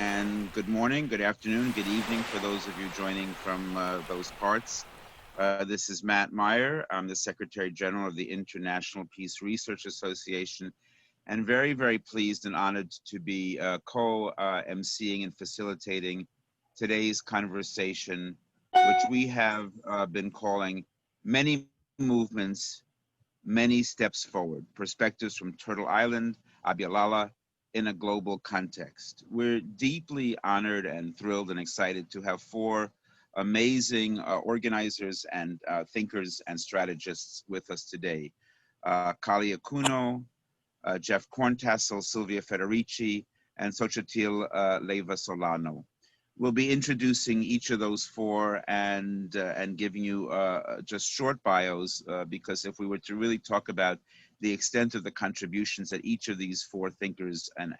and good morning, good afternoon, good evening for those of you joining from those parts. This is Matt Meyer. I'm the Secretary General of the International Peace Research Association, and very, very pleased and honored to be co-emceeing and facilitating today's conversation, which we have been calling Many Movements, Many Steps Forward, Perspectives from Turtle Island, Abya in a global context. We're deeply honored and thrilled and excited to have four amazing organizers and thinkers and strategists with us today. Kali Akuno, Jeff Corntassel, Silvia Federici, and Xochitl Leyva Solano. We'll be introducing each of those four and giving you just short bios because if we were to really talk about the extent of the contributions that each of these four thinkers and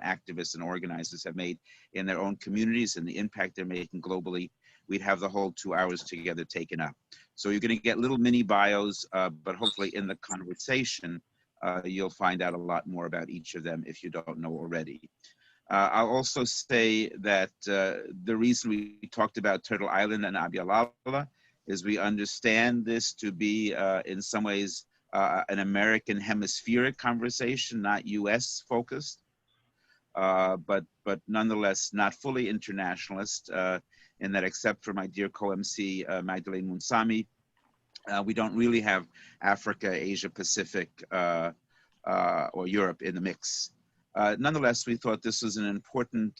activists and organizers have made in their own communities and the impact they're making globally, we'd have the whole 2 hours together taken up. So you're going to get little mini bios, but hopefully in the conversation, you'll find out a lot more about each of them if you don't know already. I'll also say that the reason we talked about Turtle Island and Abya is we understand this to be in some ways an American hemispheric conversation, not US focused, but nonetheless not fully internationalist in that except for my dear co-MC Magdalene Moonsamy, we don't really have Africa, Asia Pacific, or Europe in the mix. Nonetheless, we thought this was an important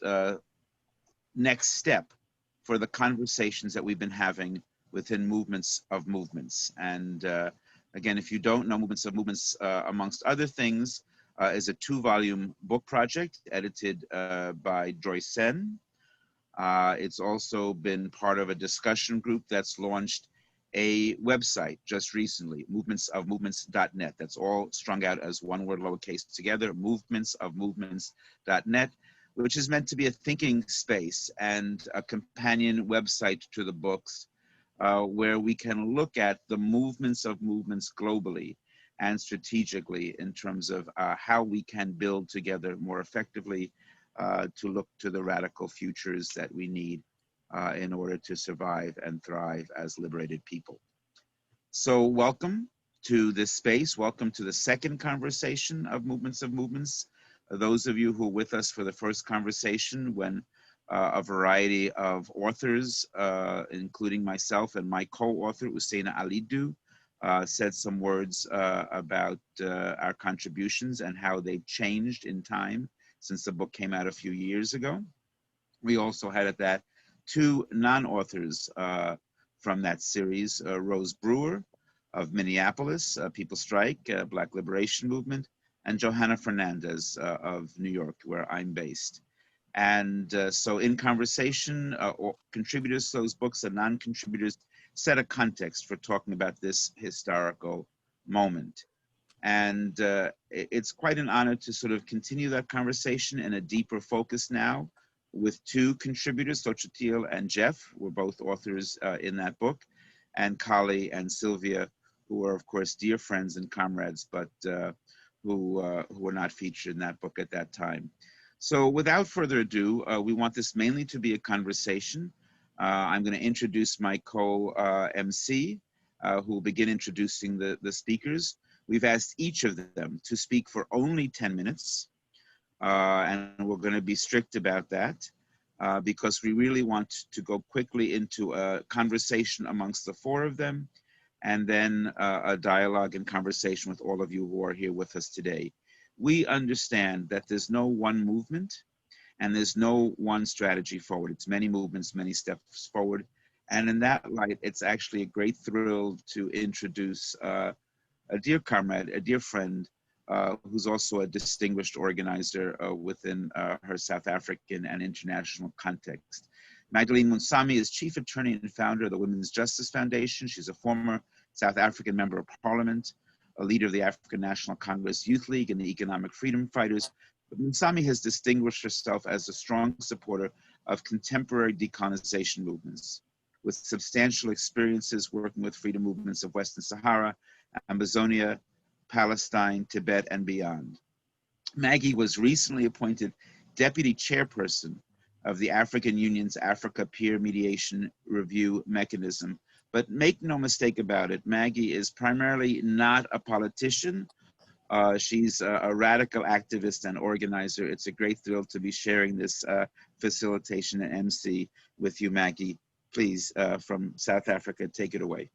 next step for the conversations that we've been having within Movements of Movements. And again, if you don't know, Movements of Movements, amongst other things, is a 2-volume book project edited by Joyce Sen. It's also been part of a discussion group that's launched a website just recently, movementsofmovements.net. That's all strung out as one word, lowercase together, movementsofmovements.net, which is meant to be a thinking space and a companion website to the books where we can look at the movements of movements globally and strategically in terms of how we can build together more effectively to look to the radical futures that we need in order to survive and thrive as liberated people. So welcome to this space. Welcome to the second conversation of Movements of Movements. Those of you who were with us for the first conversation when a variety of authors, including myself and my co-author, Usaina Alidu, said some words about our contributions and how they've changed in time since the book came out a few years ago. We also had at that 2 non-authors from that series, Rose Brewer of Minneapolis, People Strike, Black Liberation Movement, and Johanna Fernandez of New York, where I'm based. And so in conversation, contributors to those books and non-contributors set a context for talking about this historical moment. And it's quite an honor to sort of continue that conversation in a deeper focus now with 2 contributors, Xochitl and Jeff, were both authors in that book, and Kali and Silvia, who are of course dear friends and comrades, but who were not featured in that book at that time. So without further ado, we want this mainly to be a conversation. I'm going to introduce my co-MC, who will begin introducing the speakers. We've asked each of them to speak for only 10 minutes. And we're going to be strict about that because we really want to go quickly into a conversation amongst the 4 of them, and then a dialogue and conversation with all of you who are here with us today. We understand that there's no one movement and there's no one strategy forward. It's many movements, many steps forward. And in that light, it's actually a great thrill to introduce a dear comrade, a dear friend, who's also a distinguished organizer within her South African and international context. Magdalene Moonsamy is Chief Attorney and founder of the Women's Justice Foundation. She's a former South African Member of Parliament, a leader of the African National Congress Youth League and the Economic Freedom Fighters. But Moonsamy has distinguished herself as a strong supporter of contemporary decolonization movements, with substantial experiences working with freedom movements of Western Sahara, Amazonia, Palestine, Tibet, and beyond. Maggie was recently appointed Deputy Chairperson of the African Union's Africa Peer Mediation Review Mechanism. But make no mistake about it, Maggie is primarily not a politician. She's a radical activist and organizer. It's a great thrill to be sharing this facilitation and MC with you, Maggie. Please, from South Africa, take it away.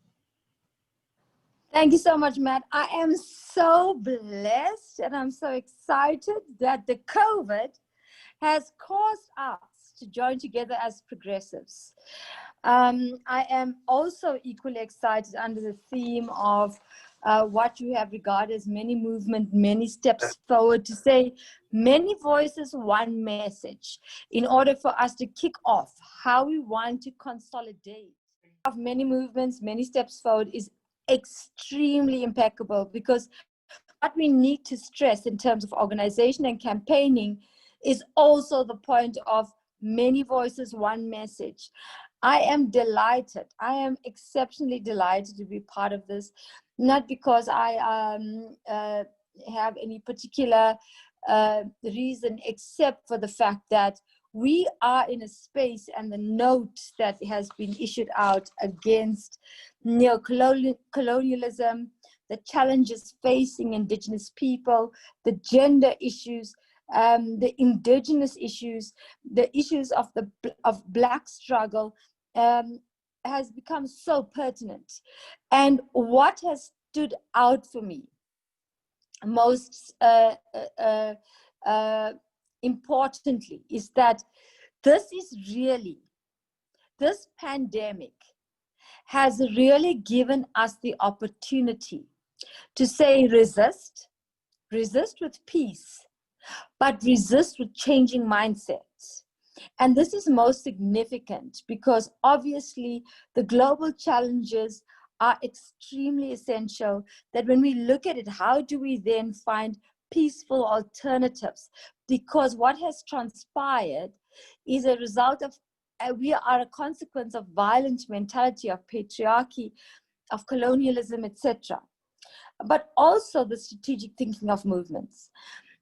Thank you so much, Matt. I am so blessed and I'm so excited that the COVID has caused us to join together as progressives. I am also equally excited under the theme of what you have regarded as many movement, many steps forward, to say many voices, one message, in order for us to kick off how we want to consolidate. Of many movements, many steps forward is extremely impeccable, because what we need to stress in terms of organization and campaigning is also the point of many voices, one message. I am delighted. I am exceptionally delighted to be part of this, not because I have any particular reason, except for the fact that we are in a space, and the note that has been issued out against neocolonialism, the challenges facing indigenous people, the gender issues, the indigenous issues, the issues of Black struggle, has become so pertinent. And what has stood out for me most importantly is that this pandemic has really given us the opportunity to say resist with peace, but resist with changing mindsets. And this is most significant because obviously the global challenges are extremely essential, that when we look at it, how do we then find peaceful alternatives? Because what has transpired is a result of, we are a consequence of violent mentality, of patriarchy, of colonialism, etc. But also the strategic thinking of movements,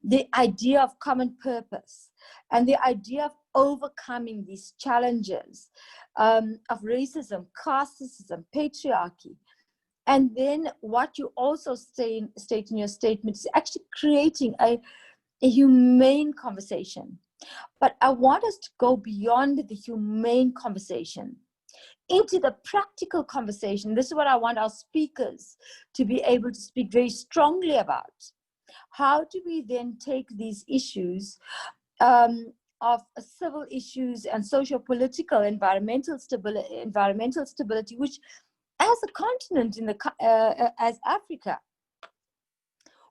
the idea of common purpose, and the idea of overcoming these challenges of racism, casteism, patriarchy. And then what you also state in your statement is actually creating a humane conversation. But I want us to go beyond the humane conversation into the practical conversation. This is what I want our speakers to be able to speak very strongly about. How do we then take these issues of civil issues and socio-political, environmental stability, which as a continent as Africa,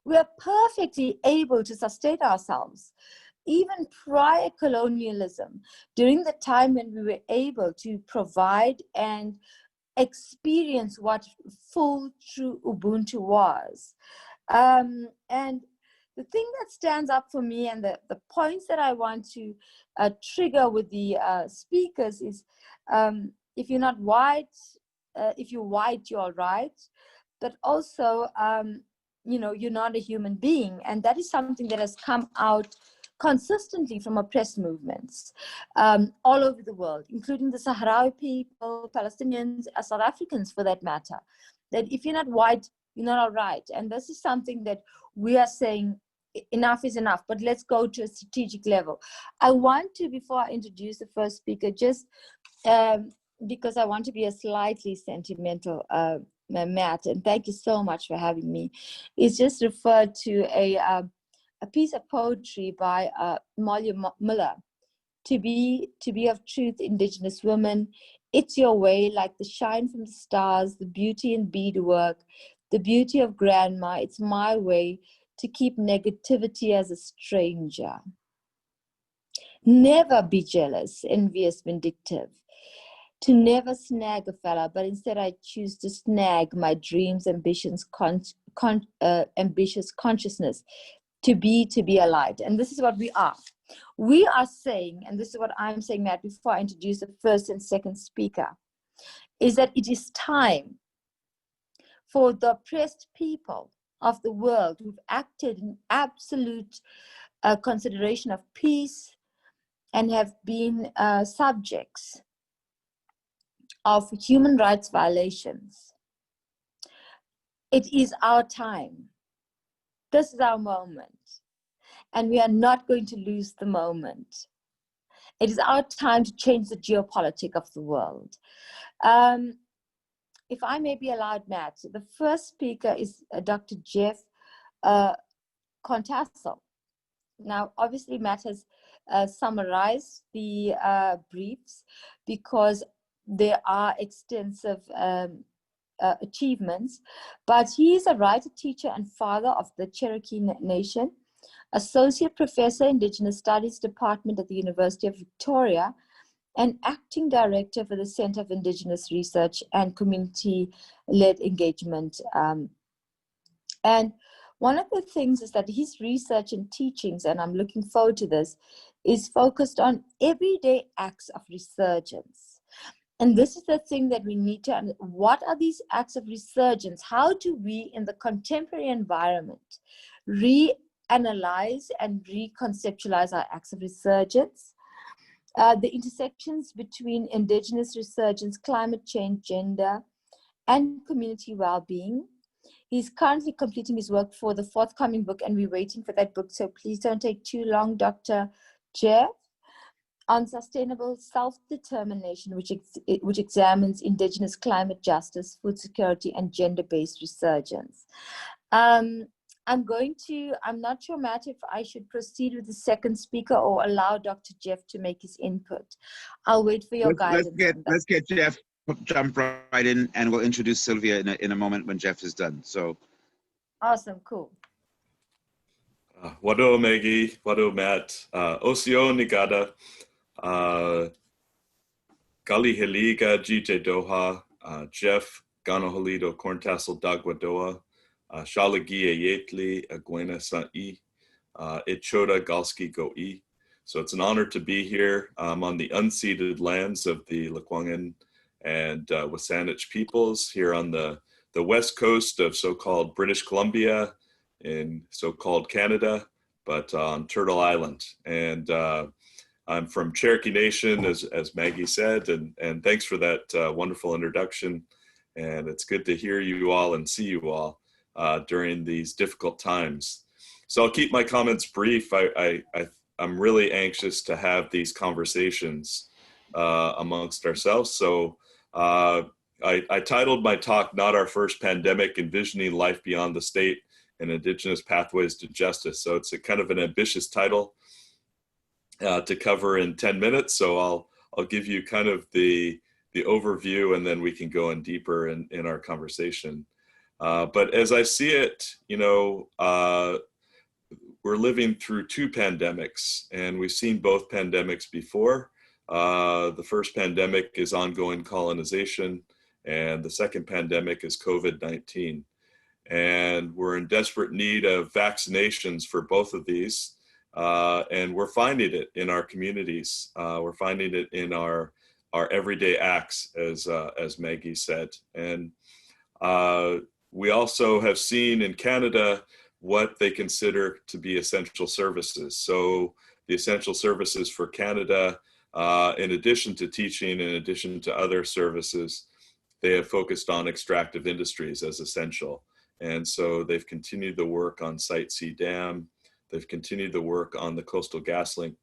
we are perfectly able to sustain ourselves, even prior colonialism, during the time when we were able to provide and experience what full, true Ubuntu was. And the thing that stands up for me, and the points that I want to trigger with the speakers is, if you're not white, if you're white, you're right. But also, you're not a human being. And that is something that has come out consistently from oppressed movements all over the world, including the Sahrawi people, Palestinians, South Africans for that matter, that if you're not white, you're not all right. And this is something that we are saying enough is enough, but let's go to a strategic level. I want to, before I introduce the first speaker, just because I want to be a slightly sentimental Matt, and thank you so much for having me, is just referred to a piece of poetry by Molly Miller, to be of truth, indigenous woman. It's your way, like the shine from the stars, the beauty in beadwork, the beauty of grandma. It's my way to keep negativity as a stranger. Never be jealous, envious, vindictive. To never snag a fella, but instead I choose to snag my dreams, ambitions, ambitious consciousness, to be a light. And this is what we are. We are saying, and this is what I'm saying, Matt, before I introduce the first and second speaker, is that it is time for the oppressed people of the world who've acted in absolute consideration of peace, and have been subjects of human rights violations. It is our time. This is our moment. And we are not going to lose the moment. It is our time to change the geopolitics of the world. If I may be allowed, Matt, the first speaker is Dr. Jeff Corntassel. Now, obviously, Matt has summarized the briefs because there are extensive achievements, but he is a writer, teacher, and father of the Cherokee Nation, associate professor, Indigenous Studies Department at the University of Victoria, and acting director for the Center of Indigenous Research and Community-Led Engagement. And one of the things is that his research and teachings, and I'm looking forward to this, is focused on everyday acts of resurgence. And this is the thing that we need to understand. What are these acts of resurgence? How do we, in the contemporary environment, reanalyze and reconceptualize our acts of resurgence? The intersections between Indigenous resurgence, climate change, gender, and community well-being. He's currently completing his work for the forthcoming book, and we're waiting for that book, so please don't take too long, Dr. Jeff, on sustainable self-determination, which examines Indigenous climate justice, food security, and gender-based resurgence. I'm not sure, Matt, if I should proceed with the second speaker or allow Dr. Jeff to make his input. I'll wait for your guidance. Let's get Jeff, jump right in, and we'll introduce Silvia in a moment when Jeff is done. So. Awesome, cool. Wado Maggie, Wado Matt, Osio Nigada, Gali Heliga, Jite Doha, Jeff Ganoholido Corntassel Dagwadoa, Shalagia Yetli, Aguena Sa'i, Ichoda Galski Go'i. So it's an honor to be here. I'm on the unceded lands of the Lekwungen and Wasanich peoples here on the west coast of so-called British Columbia in so-called Canada, but on Turtle Island. And I'm from Cherokee Nation, as Maggie said, and thanks for that wonderful introduction. And it's good to hear you all and see you all during these difficult times. So I'll keep my comments brief. I'm really anxious to have these conversations amongst ourselves. So I titled my talk, Not Our First Pandemic, Envisioning Life Beyond the State and Indigenous Pathways to Justice. So it's a kind of an ambitious title to cover in 10 minutes. So I'll give you kind of the overview, and then we can go in deeper in our conversation. But as I see it, we're living through two pandemics, and we've seen both pandemics before. The first pandemic is ongoing colonization, and the second pandemic is COVID-19. And we're in desperate need of vaccinations for both of these. And we're finding it in our communities. We're finding it in our everyday acts, as Maggie said. And we also have seen in Canada what they consider to be essential services. So the essential services for Canada, in addition to teaching, in addition to other services, they have focused on extractive industries as essential. And so they've continued the work on Site C Dam. They've continued the work on the Coastal GasLink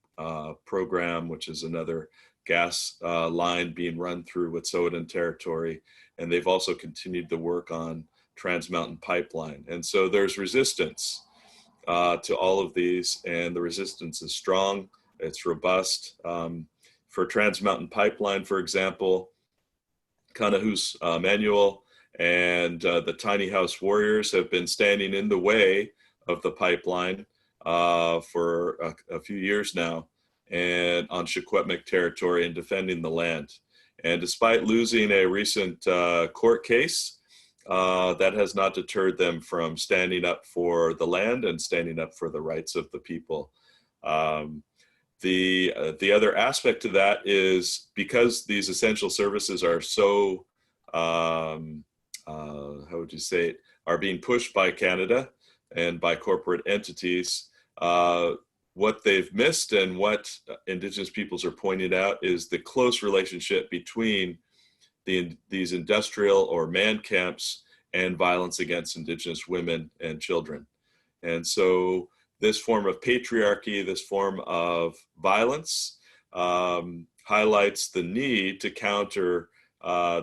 program, which is another gas line being run through Wet'suwet'en territory. And they've also continued the work on Trans Mountain Pipeline. And so there's resistance to all of these, and the resistance is strong, it's robust. For Trans Mountain Pipeline, for example, Kanahus Manual and the Tiny House Warriors have been standing in the way of the pipeline for a few years now, and on Secwepemc territory, and defending the land. And despite losing a recent court case, that has not deterred them from standing up for the land and standing up for the rights of the people. The other aspect to that is because these essential services are so, how would you say it, are being pushed by Canada and by corporate entities, what they've missed and what Indigenous peoples are pointing out is the close relationship between these industrial or man camps and violence against Indigenous women and children. And so this form of patriarchy, this form of violence, highlights the need to counter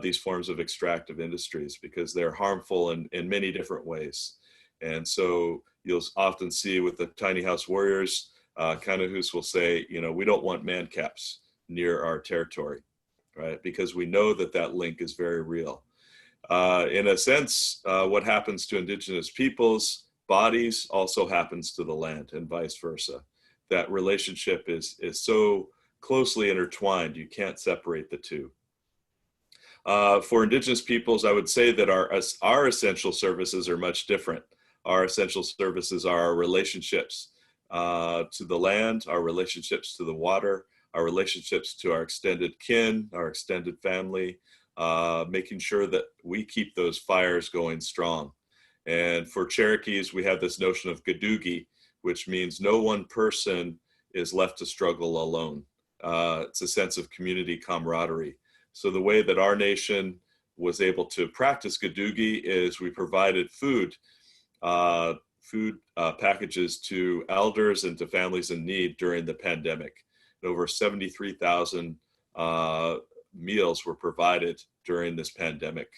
these forms of extractive industries because they're harmful in many different ways. And so you'll often see with the tiny house warriors, Kanahus will say, you know, we don't want man caps near our territory, right? Because we know that that link is very real. In a sense, what happens to Indigenous peoples' bodies also happens to the land and vice versa. That relationship is so closely intertwined, you can't separate the two. For Indigenous peoples, I would say that our essential services are much different. Our essential services are our relationships to the land, our relationships to the water, our relationships to our extended kin, our extended family, making sure that we keep those fires going strong. And for Cherokees, we have this notion of gadugi, which means no one person is left to struggle alone. It's a sense of community camaraderie. So the way that our nation was able to practice gadugi is we provided food packages to elders and to families in need during the pandemic. Over 73,000 meals were provided during this pandemic.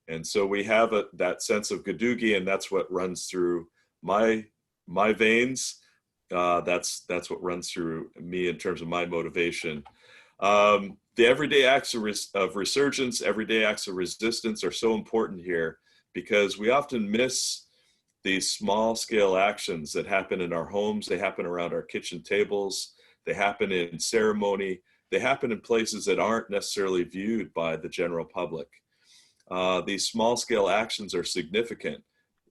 And so we have that sense of gadugi, and that's what runs through my veins. That's what runs through me in terms of my motivation. The everyday acts of resurgence, everyday acts of resistance are so important here because we often miss these small scale actions that happen in our homes. They happen around our kitchen tables. They happen in ceremony. They happen in places that aren't necessarily viewed by the general public. These small scale actions are significant.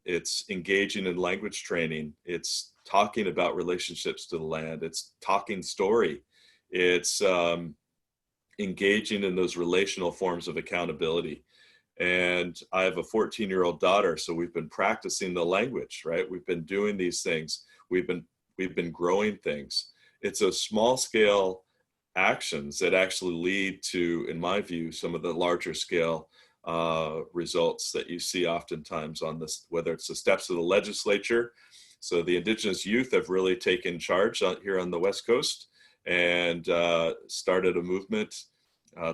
It's engaging in language training. It's talking about relationships to the land. It's talking story. It's engaging in those relational forms of accountability. And I have a 14-year-old daughter, so we've been practicing the language, right? We've been doing these things. We've been growing things. It's a small scale actions that actually lead to, in my view, some of the larger scale results that you see oftentimes on this, whether it's the steps of the legislature. So the Indigenous youth have really taken charge here on the West Coast and started a movement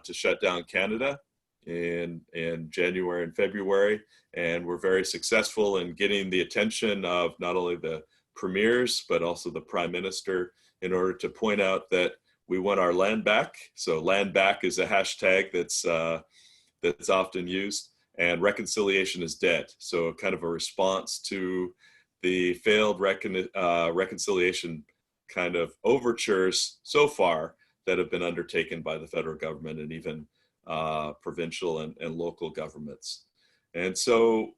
to shut down Canada in January and February. And we're very successful in getting the attention of not only the premiers, but also the Prime Minister in order to point out that we want our land back. So land back is a hashtag that's often used, and reconciliation is dead. So kind of a response to the failed reconciliation kind of overtures so far that have been undertaken by the federal government and even provincial and local governments. And so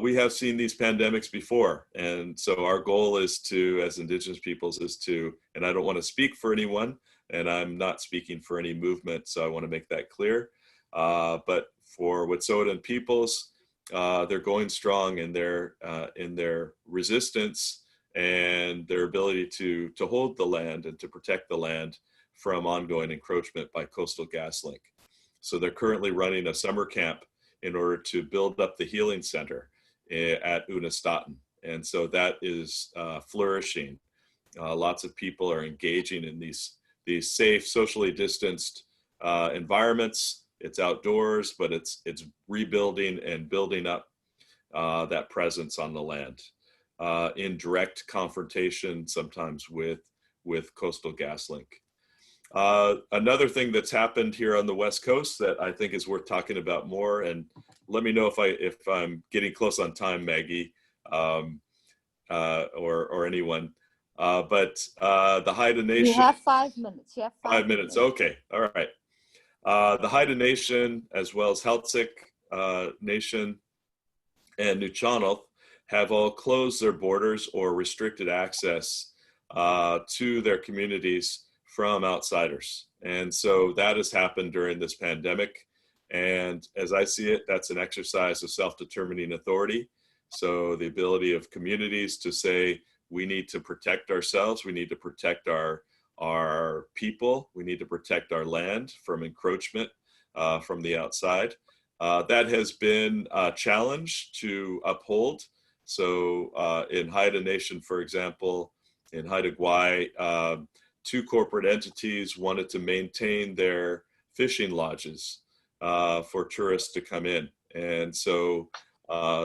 we have seen these pandemics before. And so our goal is to, as Indigenous peoples, is to, and I don't want to speak for anyone, and I'm not speaking for any movement, so I want to make that clear. But for Wet'suwet'en peoples, they're going strong in their resistance and their ability to hold the land and to protect the land from ongoing encroachment by Coastal GasLink. So they're currently running a summer camp in order to build up the healing center at Unistaten. And so that is flourishing. Lots of people are engaging in these safe, socially distanced environments. It's outdoors, but it's rebuilding and building up that presence on the land in direct confrontation, sometimes with Coastal GasLink. Another thing that's happened here on the West Coast that I think is worth talking about more, and let me know if I'm getting close on time, Maggie, or anyone. But the Haida Nation. You have 5 minutes. You have 5 minutes. Okay. All right. The Haida Nation, as well as Heiltsuk Nation and Nuu-chah-nulth, have all closed their borders or restricted access to their communities from outsiders. And so that has happened during this pandemic. And as I see it, that's an exercise of self-determining authority. So the ability of communities to say, we need to protect ourselves. We need to protect our people. We need to protect our land from encroachment from the outside. That has been a challenge to uphold. So in Haida Nation, for example, in Haida Gwaii, two corporate entities wanted to maintain their fishing lodges for tourists to come in. And so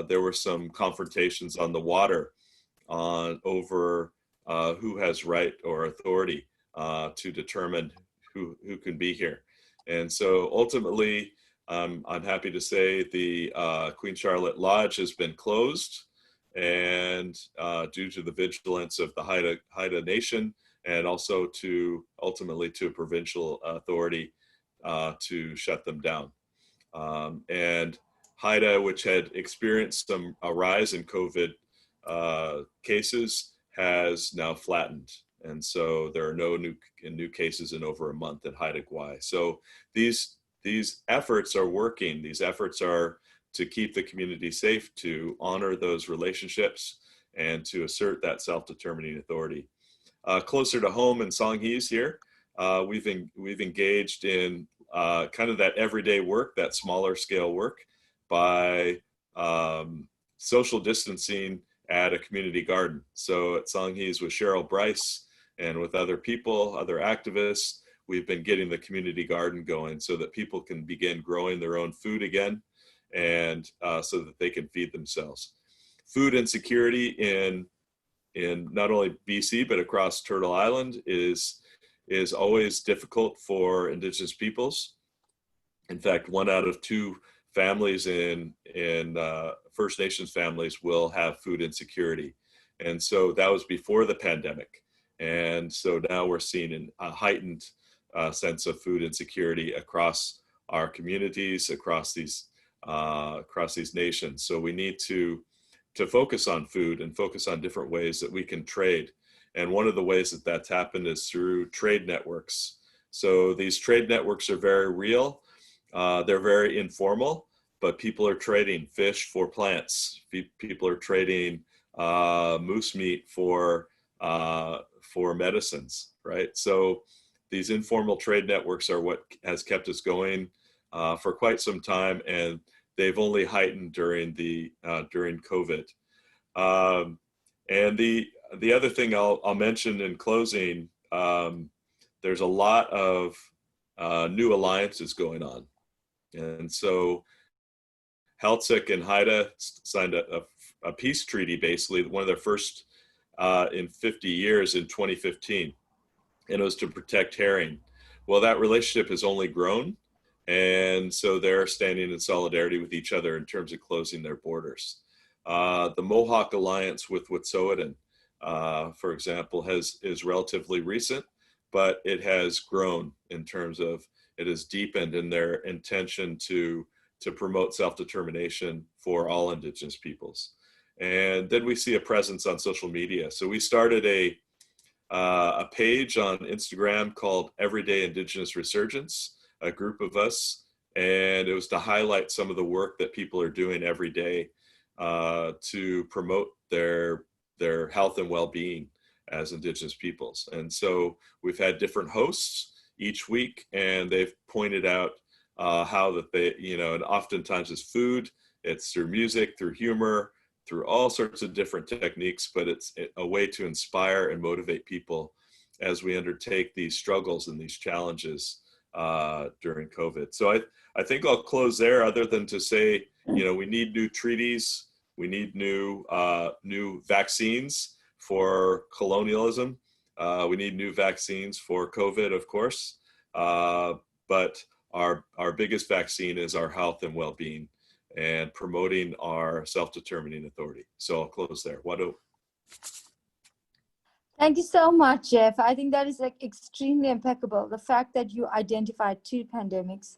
there were some confrontations on the water over who has right or authority to determine who can be here. And so ultimately, I'm happy to say the Queen Charlotte Lodge has been closed, and due to the vigilance of the Haida Nation, and also ultimately to a provincial authority to shut them down. And Haida, which had experienced a rise in COVID cases, has now flattened. And so there are no new cases in over a month at Haida Gwaii. So these efforts are working. These efforts are to keep the community safe, to honor those relationships, and to assert that self-determining authority. Closer to home in Songhees here, we've engaged in kind of that everyday work, that smaller scale work, by social distancing at a community garden. So at Songhees with Cheryl Bryce and with other people, other activists, we've been getting the community garden going so that people can begin growing their own food again, and so that they can feed themselves. Food insecurity in not only BC, but across Turtle Island is always difficult for Indigenous peoples. In fact, 1 out of 2 families in First Nations families will have food insecurity. And so that was before the pandemic. And so now we're seeing a heightened sense of food insecurity across our communities, across these nations. So we need to focus on food and focus on different ways that we can trade. And one of the ways that that's happened is through trade networks. So these trade networks are very real. They're very informal, but people are trading fish for plants. People are trading moose meat for medicines, right? So these informal trade networks are what has kept us going for quite some time, and they've only heightened during COVID. And the other thing I'll mention in closing, there's a lot of new alliances going on. And so Heiltsuk and Haida signed a peace treaty, basically, one of their first in 50 years in 2015, and it was to protect herring. Well, that relationship has only grown, and so they're standing in solidarity with each other in terms of closing their borders. The Mohawk alliance with Wet'suwet'en, for example, is relatively recent, but it has grown in terms of, it has deepened in their intention to promote self-determination for all Indigenous peoples. And then we see a presence on social media. So we started a page on Instagram called Everyday Indigenous Resurgence, a group of us, and it was to highlight some of the work that people are doing every day to promote their health and well-being as Indigenous peoples. And so we've had different hosts each week, and they've pointed out how that they, and oftentimes it's food, it's through music, through humor, through all sorts of different techniques, but it's a way to inspire and motivate people as we undertake these struggles and these challenges during COVID. So I think I'll close there, other than to say, we need new treaties, we need new vaccines for colonialism, we need new vaccines for COVID, of course, but our biggest vaccine is our health and well-being, and promoting our self-determining authority. So I'll close there. Thank you so much, Jeff. I think that is extremely impeccable. The fact that you identified 2 pandemics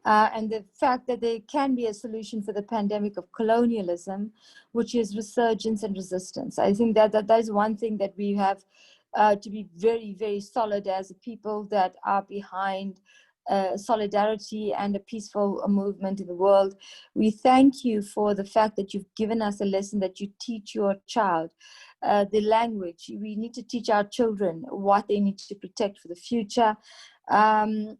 and the fact that there can be a solution for the pandemic of colonialism, which is resurgence and resistance. I think that is one thing that we have to be very, very solid as a people that are behind solidarity and a peaceful movement in the world. We thank you for the fact that you've given us a lesson that you teach your child. The language, we need to teach our children what they need to protect for the future. I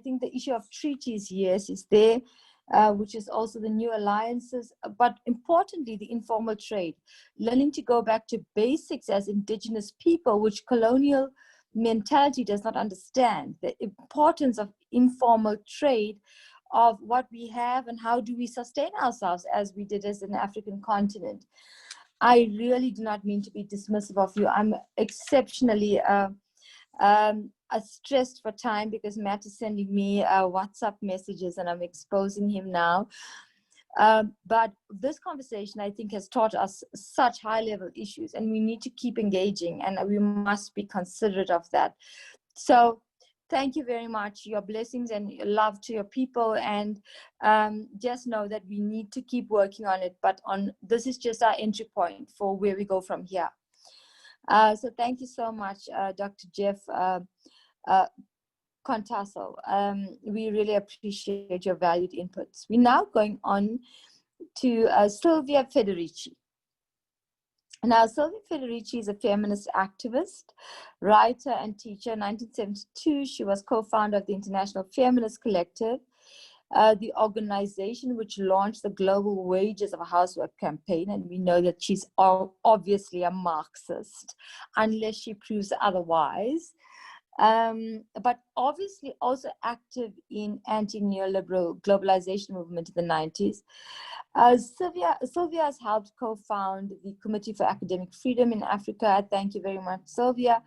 think the issue of treaties, yes, is there, which is also the new alliances, but importantly, the informal trade, learning to go back to basics as indigenous people, which colonial mentality does not understand, the importance of informal trade, of what we have and how do we sustain ourselves as we did as an African continent. I really do not mean to be dismissive of you. I'm exceptionally stressed for time because Matt is sending me WhatsApp messages and I'm exposing him now. But this conversation, I think, has taught us such high-level issues, and we need to keep engaging, and we must be considerate of that. So thank you very much. Your blessings and your love to your people, and just know that we need to keep working on it. But this is just our entry point for where we go from here. So thank you so much, Dr. Jeff Corntassel. We really appreciate your valued inputs. We're now going on to Silvia Federici. Now, Silvia Federici is a feminist activist, writer, and teacher. In 1972, she was co-founder of the International Feminist Collective, the organization which launched the Global Wages of Housework campaign. And we know that she's obviously a Marxist, unless she proves otherwise. But obviously also active in anti-neoliberal globalization movement in the 90s. Silvia has helped co-found the Committee for Academic Freedom in Africa. Thank you very much, Silvia.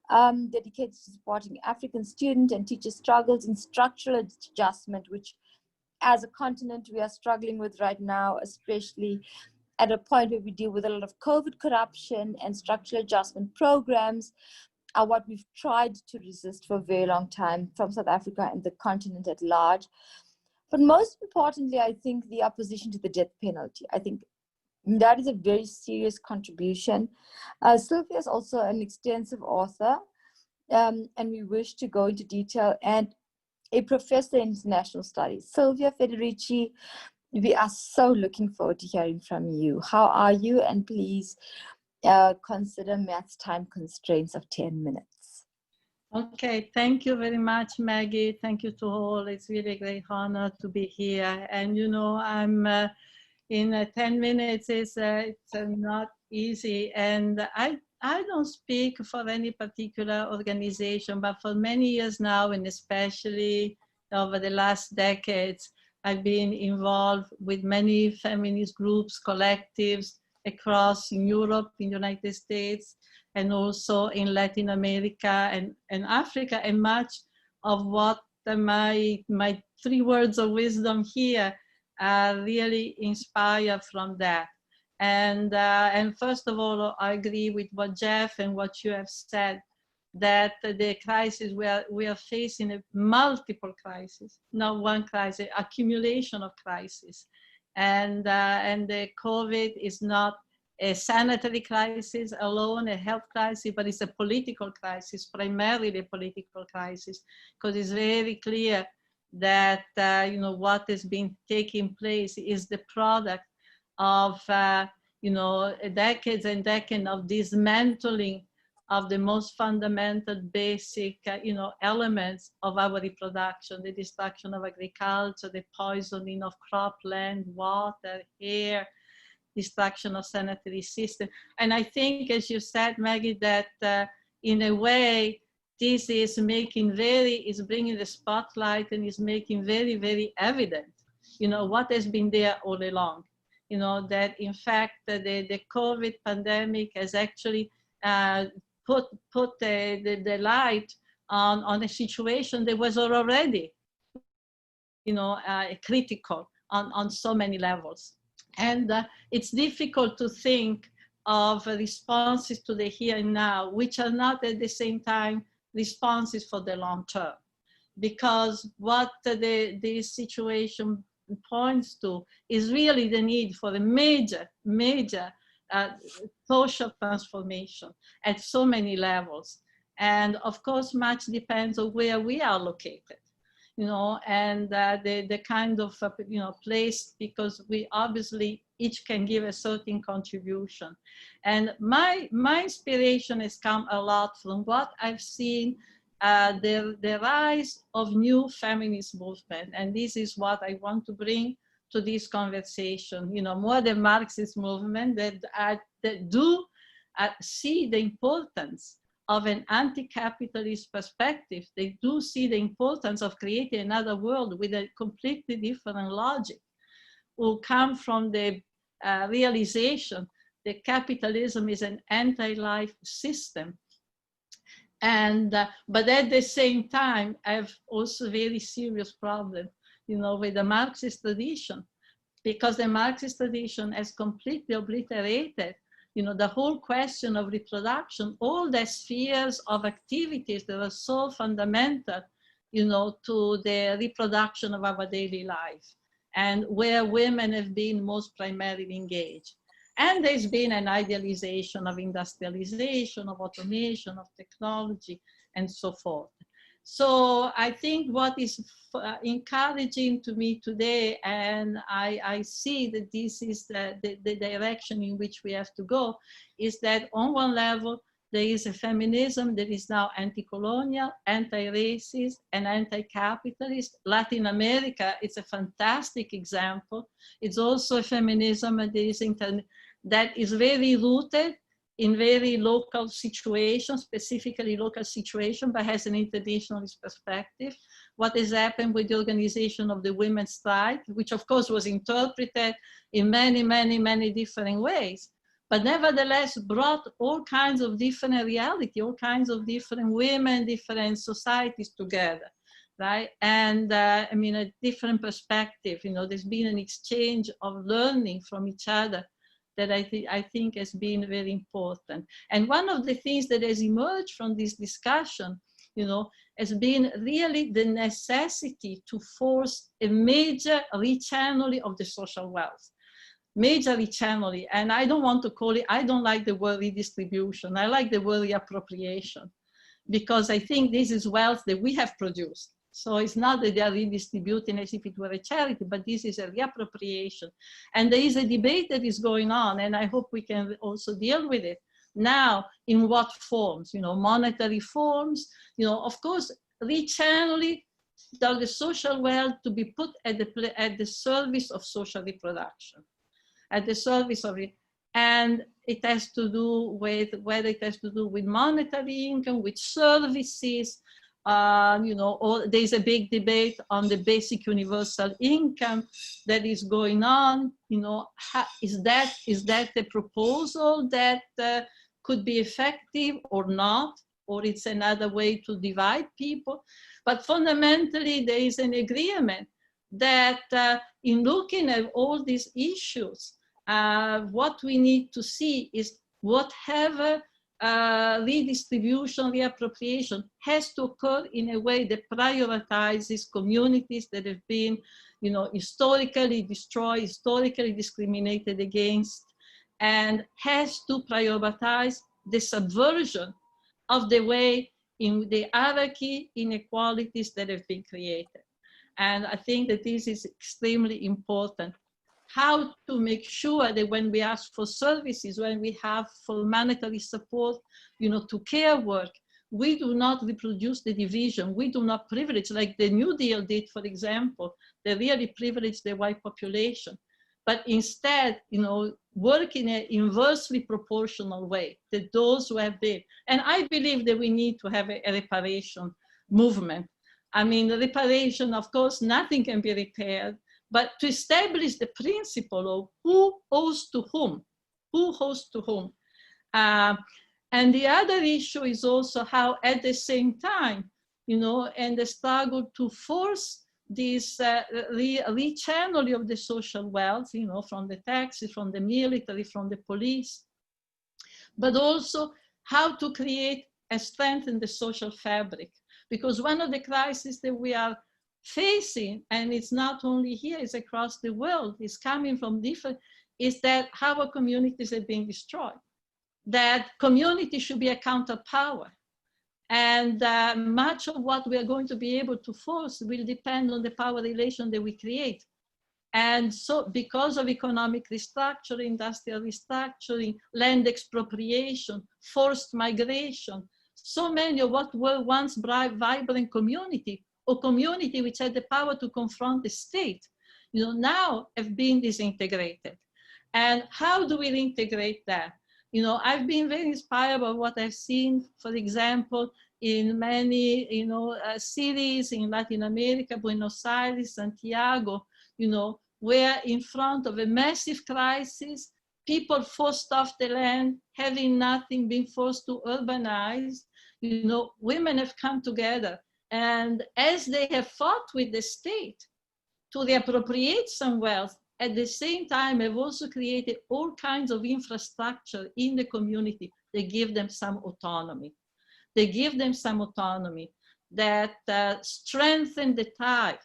Dedicated to supporting African student and teacher struggles in structural adjustment, which as a continent we are struggling with right now, especially at a point where we deal with a lot of COVID corruption, and structural adjustment programs are what we've tried to resist for a very long time from South Africa and the continent at large. But most importantly, I think the opposition to the death penalty. I think that is a very serious contribution. Silvia is also an extensive author, and we wish to go into detail, and a professor in international studies. Silvia Federici, we are so looking forward to hearing from you. How are you? And please consider Matt's time constraints of 10 minutes. Okay, thank you very much, Maggie. Thank you to all. It's really a great honor to be here. And you know, I'm in 10 minutes. It's not easy. And I don't speak for any particular organization, but for many years now, and especially over the last decades, I've been involved with many feminist groups, collectives across in Europe, in the United States, and also in Latin America and Africa, and much of what my 3 words of wisdom here are really inspired from that. And first of all, I agree with what Jeff and what you have said, that the crisis we are facing multiple crises, not one crisis, accumulation of crises, and the COVID is not a sanitary crisis alone, a health crisis, but it's a political crisis, primarily a political crisis, because it's very clear that you know, what has been taking place is the product of you know, decades and decades of dismantling of the most fundamental, basic you know, elements of our reproduction, the destruction of agriculture, the poisoning of cropland, water, air, destruction of sanitary system. And I think, as you said, Maggie, that in a way, this is making is bringing the spotlight and is making very, very evident, you know, what has been there all along. You know, that in fact, the COVID pandemic has actually put the light on a situation that was already, you know, critical on so many levels. And it's difficult to think of responses to the here and now, which are not at the same time responses for the long term. Because what this situation points to is really the need for a major social transformation at so many levels. And of course, much depends on where we are located, you know, and the kind of, you know, place, because we obviously each can give a certain contribution. And my inspiration has come a lot from what I've seen, the rise of new feminist movement. And this is what I want to bring to this conversation, you know, more the Marxist movement that do see the importance of an anti-capitalist perspective. They do see the importance of creating another world with a completely different logic, will come from the realization that capitalism is an anti-life system. And, but at the same time, I have also very serious problem, you know, with the Marxist tradition, because the Marxist tradition has completely obliterated, you know, the whole question of reproduction, all the spheres of activities that are so fundamental, you know, to the reproduction of our daily life, and where women have been most primarily engaged. And there's been an idealization of industrialization, of automation, of technology, and so forth. So I think what is encouraging to me today, and I see that this is the direction in which we have to go, is that on one level, there is a feminism that is now anti-colonial, anti-racist, and anti-capitalist. Latin America is a fantastic example. It's also a feminism that is very rooted in very local situations, specifically local situations, but has an internationalist perspective. What has happened with the organization of the women's strike, which of course was interpreted in many, many, many different ways, but nevertheless brought all kinds of different reality, all kinds of different women, different societies together, right? And I mean, a different perspective, you know, there's been an exchange of learning from each other that I think has been very important. And one of the things that has emerged from this discussion, you know, has been really the necessity to force a major rechanneling of the social wealth. Major rechanneling, and I don't want to call it, I don't like the word redistribution, I like the word reappropriation, because I think this is wealth that we have produced. So it's not that they are redistributing as if it were a charity, but this is a reappropriation. And there is a debate that is going on, and I hope we can also deal with it. Now, in what forms? You know, monetary forms, you know, of course, rechanneling the social wealth to be put at the service of social reproduction, at the service of it. And it has to do with, whether it has to do with monetary income, with services, you know, or there's a big debate on the basic universal income that is going on. You know, is that a proposal that could be effective or not, or it's another way to divide people? But fundamentally, there is an agreement that in looking at all these issues, what we need to see is whatever redistribution, reappropriation has to occur in a way that prioritizes communities that have been, you know, historically destroyed, historically discriminated against, and has to prioritize the subversion of the way in the hierarchy inequalities that have been created. And I think that this is extremely important. How to make sure that when we ask for services, when we have for monetary support, you know, to care work, we do not reproduce the division. We do not privilege, like the New Deal did, for example. They really privileged the white population. But instead, you know, work in an inversely proportional way, that those who have been, and I believe that we need to have a reparation movement. I mean, the reparation, of course, nothing can be repaired, but to establish the principle of who owes to whom, and the other issue is also how at the same time, you know, and the struggle to force this rechanneling of the social wealth, you know, from the taxes, from the military, from the police, but also how to create and strengthen the social fabric. Because one of the crises that we are facing, and it's not only here, it's across the world, it's coming from different, is that our communities are being destroyed. That community should be a counterpower. And much of what we are going to be able to force will depend on the power relation that we create. And so because of economic restructuring, industrial restructuring, land expropriation, forced migration, so many of what were once vibrant community or community which had the power to confront the state, now have been disintegrated. And how do we integrate that? I've been very inspired by what I've seen, for example, in many, cities in Latin America, Buenos Aires, Santiago, where in front of a massive crisis, people forced off the land, having nothing, being forced to urbanize, women have come together. And as they have fought with the state to reappropriate some wealth, at the same time have also created all kinds of infrastructure in the community that give them some autonomy. They give them some autonomy that strengthen the tie,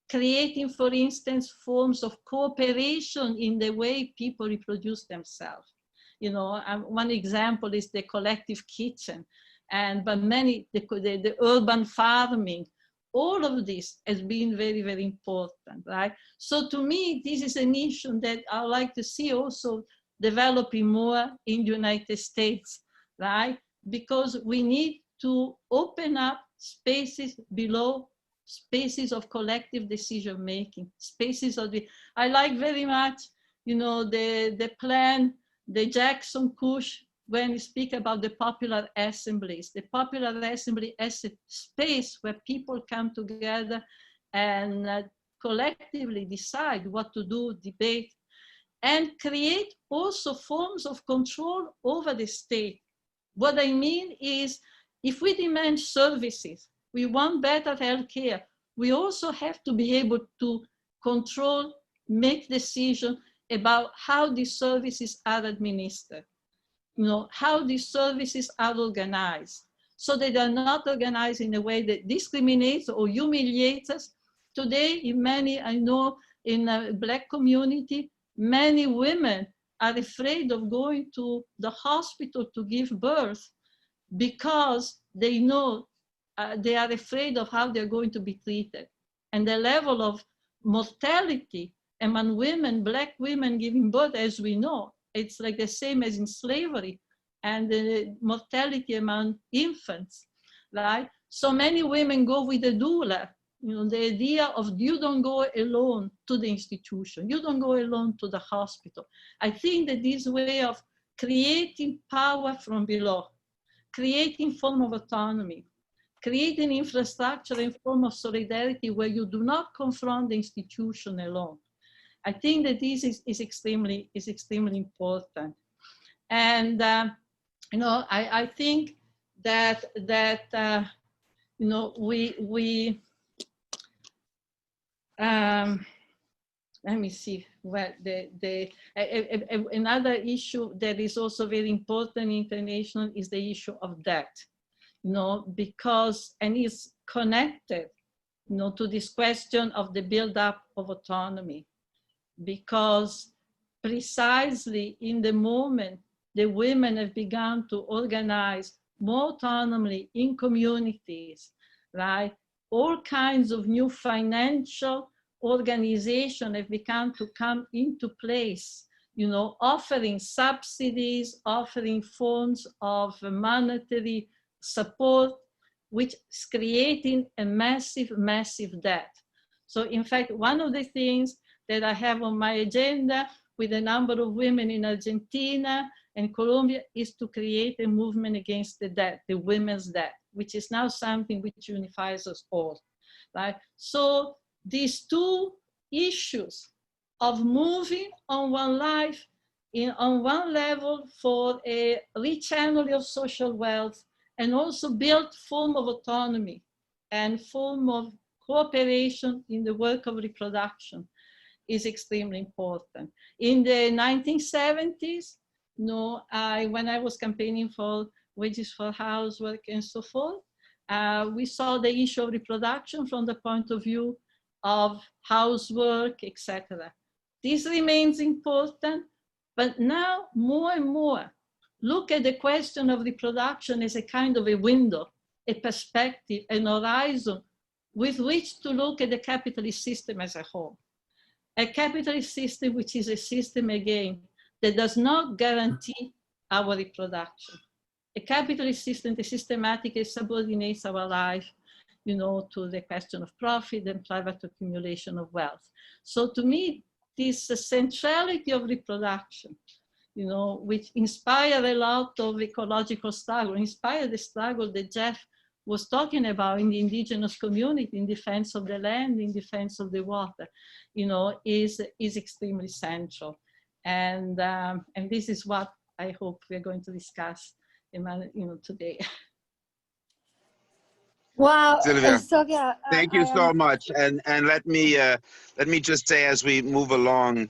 creating, for instance, forms of cooperation in the way people reproduce themselves. One example is the collective kitchen, but many, the urban farming. All of this has been very, very important, right? So to me, this is an issue that I would like to see also developing more in the United States, right? Because we need to open up spaces below, spaces of collective decision-making, spaces of I like very much, the plan, the Jackson Kush, when we speak about the popular assemblies. The popular assembly as a space where people come together and collectively decide what to do, debate, and create also forms of control over the state. What I mean is, if we demand services, we want better healthcare, we also have to be able to control, make decisions about how these services are administered. How these services are organized, so they are not organized in a way that discriminates or humiliates us. Today, in many, I know in a Black community, many women are afraid of going to the hospital to give birth because they know they are afraid of how they're going to be treated. And the level of mortality among women, Black women giving birth, as we know, it's like the same as in slavery, and the mortality among infants, right? So many women go with a doula. The idea of you don't go alone to the institution, you don't go alone to the hospital. I think that this way of creating power from below, creating form of autonomy, creating infrastructure and form of solidarity where you do not confront the institution alone. I think that this is extremely important. And, I think that let me see what another issue that is also very important international is the issue of debt, because, and is connected, to this question of the build-up of autonomy, because precisely in the moment the women have begun to organize more autonomously in communities, right? All kinds of new financial organizations have begun to come into place, offering subsidies, offering forms of monetary support, which is creating a massive, massive debt. So in fact, one of the things that I have on my agenda with a number of women in Argentina and Colombia is to create a movement against the debt, the women's debt, which is now something which unifies us all, right? So these two issues of moving on one life, on one level for a rechanneling of social wealth, and also build form of autonomy and form of cooperation in the work of reproduction is extremely important. In the 1970s, when I was campaigning for wages for housework and so forth, we saw the issue of reproduction from the point of view of housework, etc. This remains important, but now more and more, look at the question of reproduction as a kind of a window, a perspective, an horizon with which to look at the capitalist system as a whole. A capitalist system which is a system, again, that does not guarantee our reproduction. A capitalist system that systematically subordinates our life, you know, to the question of profit and private accumulation of wealth. So to me, this centrality of reproduction, you know, which inspired a lot of ecological struggle, inspired the struggle that Jeff was talking about in the indigenous community, in defense of the land, in defense of the water, you know, is extremely central. And this is what I hope we're going to discuss, you know, today. Wow, Silvia, Silvia, thank you so much. And let me just say, as we move along,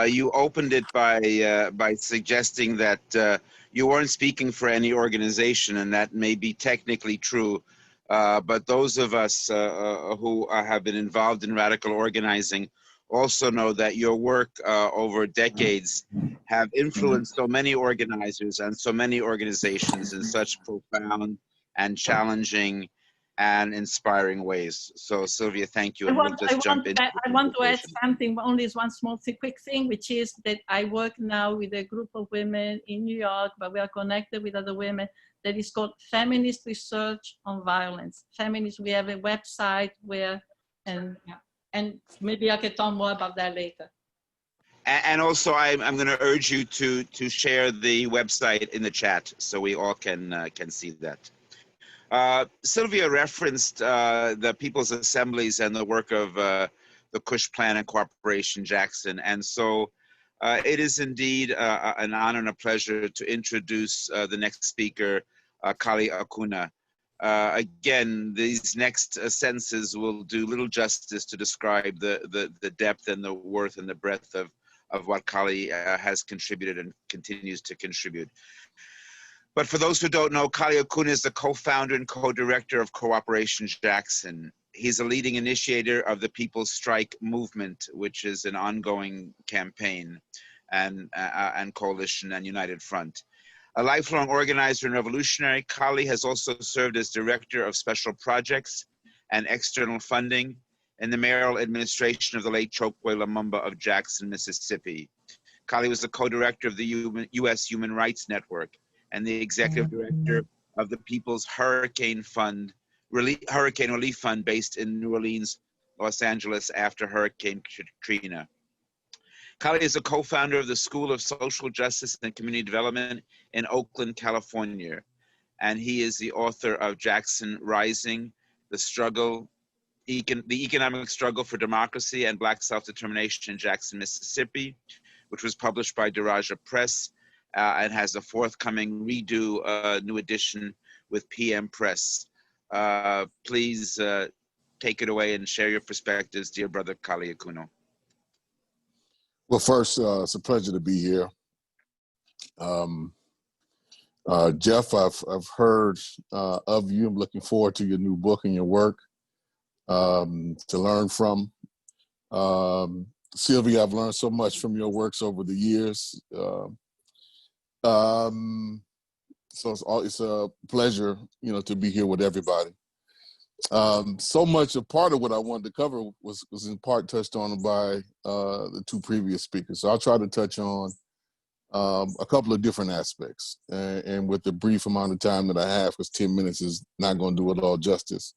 you opened it by suggesting that you weren't speaking for any organization, and that may be technically true. But those of us who have been involved in radical organizing also know that your work over decades have influenced so many organizers and so many organizations in such profound and challenging and inspiring ways. So Silvia, thank you. And we'll just jump into I want to add something, only one small quick thing, which is that I work now with a group of women in New York, but we are connected with other women, that is called Feminist Research on Violence. Feminist, we have a website where, and maybe I can talk more about that later. And also, I'm going to urge you to share the website in the chat so we all can see that. Silvia referenced the People's Assemblies and the work of the Kush Plan and Cooperation Jackson. And so it is indeed an honor and a pleasure to introduce the next speaker, Kali Akuno. Again, these next sentences will do little justice to describe the depth and the worth and the breadth of what Kali has contributed and continues to contribute. But for those who don't know, Kali Akuno is the co-founder and co-director of Cooperation Jackson. He's a leading initiator of the People's Strike movement, which is an ongoing campaign and coalition and united front. A lifelong organizer and revolutionary, Kali has also served as director of special projects and external funding in the mayoral administration of the late Chokwe Lumumba of Jackson, Mississippi. Kali was the co-director of the U.S. Human Rights Network and the executive director of the People's Hurricane Relief Fund based in New Orleans, Los Angeles after Hurricane Katrina. Kali is a co-founder of the School of Social Justice and Community Development in Oakland, California. And he is the author of Jackson Rising, the economic struggle for democracy and Black self-determination in Jackson, Mississippi, which was published by Daraja Press and has a forthcoming new edition with PM Press. Please take it away and share your perspectives, dear brother Kali Akuno. Well, first, it's a pleasure to be here. Jeff, I've heard of you. I'm looking forward to your new book and your work to learn from. Silvia, I've learned so much from your works over the years. So it's a pleasure, to be here with everybody. So much, a part of what I wanted to cover was in part touched on by the two previous speakers. So I'll try to touch on a couple of different aspects. And with the brief amount of time that I have, because 10 minutes is not going to do it all justice.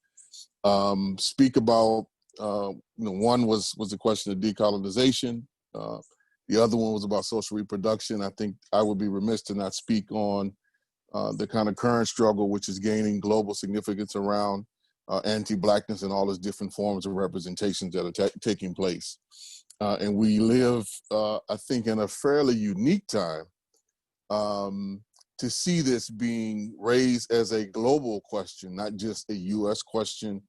Speak about, one was the question of decolonization. The other one was about social reproduction. I think I would be remiss to not speak on the kind of current struggle, which is gaining global significance around anti-Blackness and all its different forms of representations that are taking place. And we live, I think, in a fairly unique time to see this being raised as a global question, not just a US question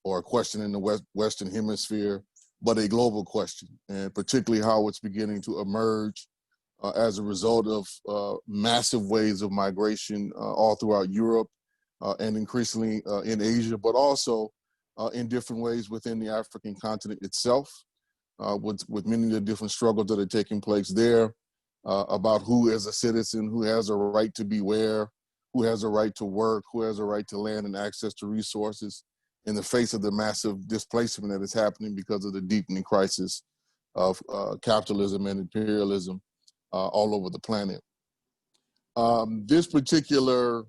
or a question in the Western Hemisphere, but a global question, and particularly how it's beginning to emerge as a result of massive waves of migration all throughout Europe and increasingly in Asia, but also in different ways within the African continent itself, with many of the different struggles that are taking place there about who is a citizen, who has a right to be where, who has a right to work, who has a right to land and access to resources in the face of the massive displacement that is happening because of the deepening crisis of capitalism and imperialism all over the planet. This particular,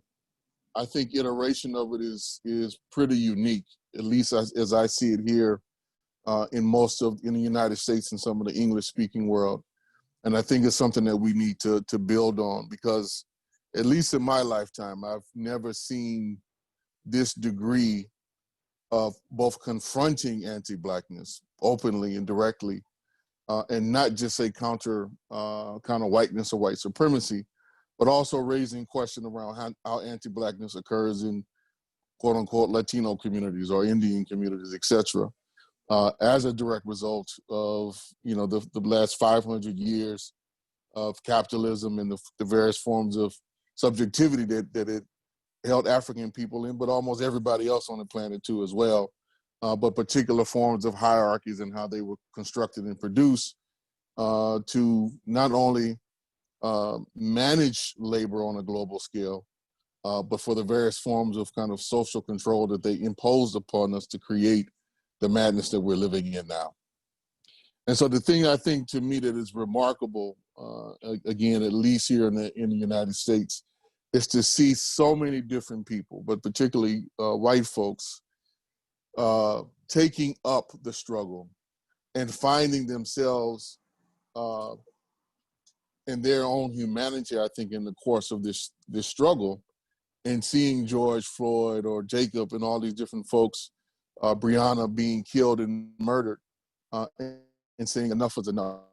I think, iteration of it is pretty unique, at least as I see it here in the United States and some of the English-speaking world. And I think it's something that we need to build on, because at least in my lifetime, I've never seen this degree of both confronting anti-Blackness openly and directly, and not just say counter whiteness or white supremacy, but also raising question around how anti-Blackness occurs in quote unquote Latino communities or Indian communities, et cetera, as a direct result of, you know, the last 500 years of capitalism and the various forms of subjectivity that it held African people in, but almost everybody else on the planet too as well, but particular forms of hierarchies and how they were constructed and produced to not only manage labor on a global scale, but for the various forms of kind of social control that they imposed upon us to create the madness that we're living in now. And so the thing I think to me that is remarkable, again, at least here in the United States, is to see so many different people, but particularly white folks, taking up the struggle and finding themselves in their own humanity, I think, in the course of this struggle, and seeing George Floyd or Jacob and all these different folks, Breonna being killed and murdered, and saying enough is enough,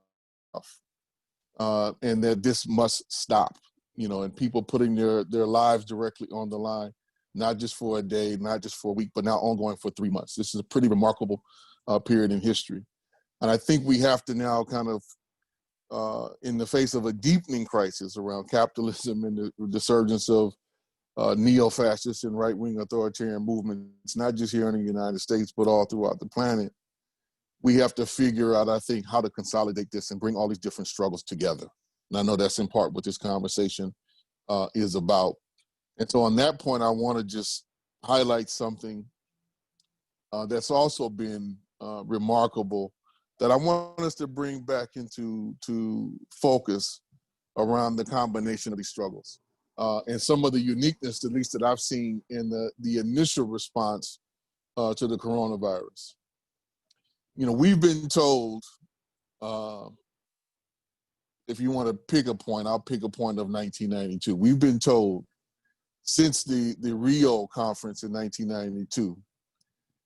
and that this must stop, you know, and people putting their lives directly on the line, not just for a day, not just for a week, but now ongoing for 3 months. This is a pretty remarkable period in history. And I think we have to now kind of, in the face of a deepening crisis around capitalism and the resurgence of neo-fascist and right-wing authoritarian movements, not just here in the United States, but all throughout the planet, we have to figure out, I think, how to consolidate this and bring all these different struggles together. And I know that's in part what this conversation is about. And so on that point, I want to just highlight something that's also been remarkable that I want us to bring back into focus around the combination of these struggles. And some of the uniqueness, at least that I've seen in the initial response to the coronavirus. You know, we've been told, if you want to pick a point, I'll pick a point of 1992. We've been told since the Rio conference in 1992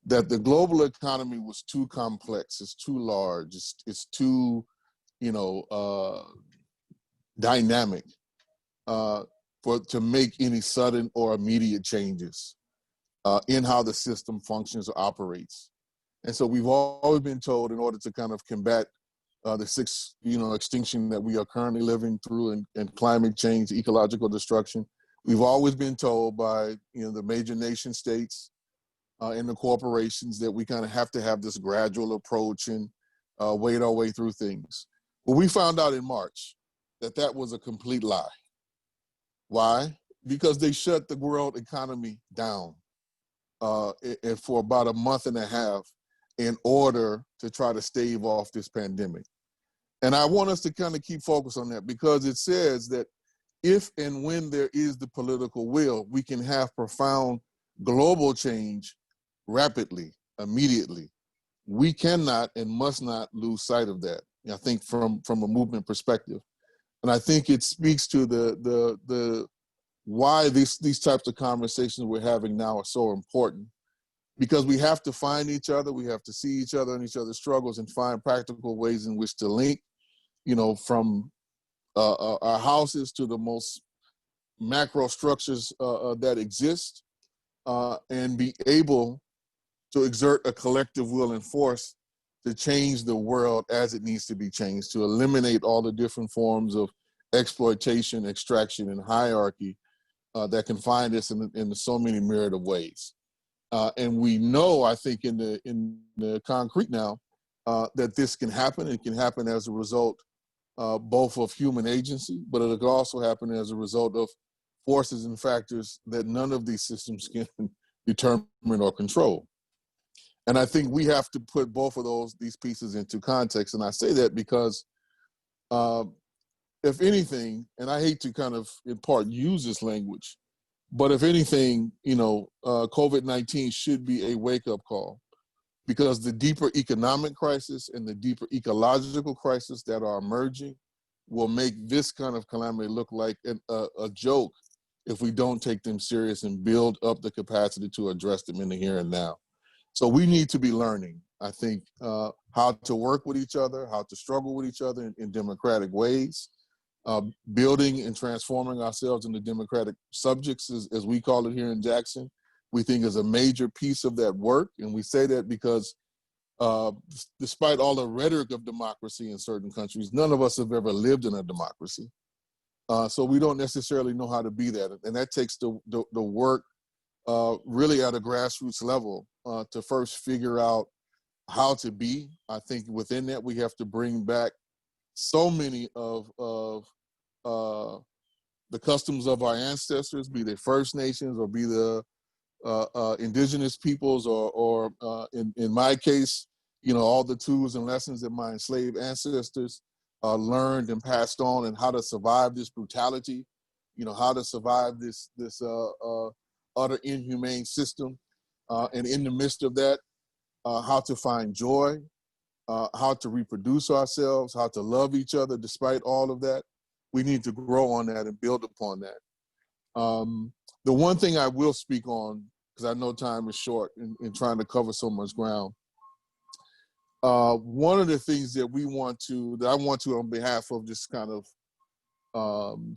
that the global economy was too complex, it's too large, it's too, you know, dynamic to make any sudden or immediate changes in how the system functions or operates. And so we've always been told, in order to kind of combat the sixth, you know, extinction that we are currently living through and climate change, ecological destruction, we've always been told by, you know, the major nation states and the corporations that we kind of have to have this gradual approach and wade our way through things. Well, we found out in March that was a complete lie. Why? Because they shut the world economy down for about a month and a half in order to try to stave off this pandemic. And I want us to kind of keep focus on that, because it says that if and when there is the political will, we can have profound global change rapidly, immediately. We cannot and must not lose sight of that, I think, from a movement perspective. And I think it speaks to the why these types of conversations we're having now are so important, because we have to find each other, we have to see each other and each other's struggles and find practical ways in which to link, you know, from our houses to the most macro structures that exist, and be able to exert a collective will and force to change the world as it needs to be changed, to eliminate all the different forms of exploitation, extraction, and hierarchy that can find us in so many myriad of ways. And we know, I think, in the concrete now, that this can happen. It can happen as a result both of human agency, but it can also happen as a result of forces and factors that none of these systems can determine or control. And I think we have to put both of these pieces into context. And I say that because if anything, and I hate to kind of in part use this language, but if anything, COVID-19 should be a wake-up call, because the deeper economic crisis and the deeper ecological crisis that are emerging will make this kind of calamity look like a joke if we don't take them serious and build up the capacity to address them in the here and now. So we need to be learning, I think, how to work with each other, how to struggle with each other in democratic ways, building and transforming ourselves into democratic subjects, as we call it here in Jackson, we think is a major piece of that work. And we say that because despite all the rhetoric of democracy in certain countries, none of us have ever lived in a democracy. So we don't necessarily know how to be that. And that takes the work really at a grassroots level to first figure out how to be. I think within that, we have to bring back so many of the customs of our ancestors, be they First Nations or be the indigenous peoples, or in my case, all the tools and lessons that my enslaved ancestors learned and passed on, and how to survive this brutality, how to survive this utter inhumane system, and in the midst of that, how to find joy, how to reproduce ourselves, how to love each other despite all of that. We need to grow on that and build upon that. The one thing I will speak on, because I know time is short in trying to cover so much ground, one of the things that I want to on behalf of just kind of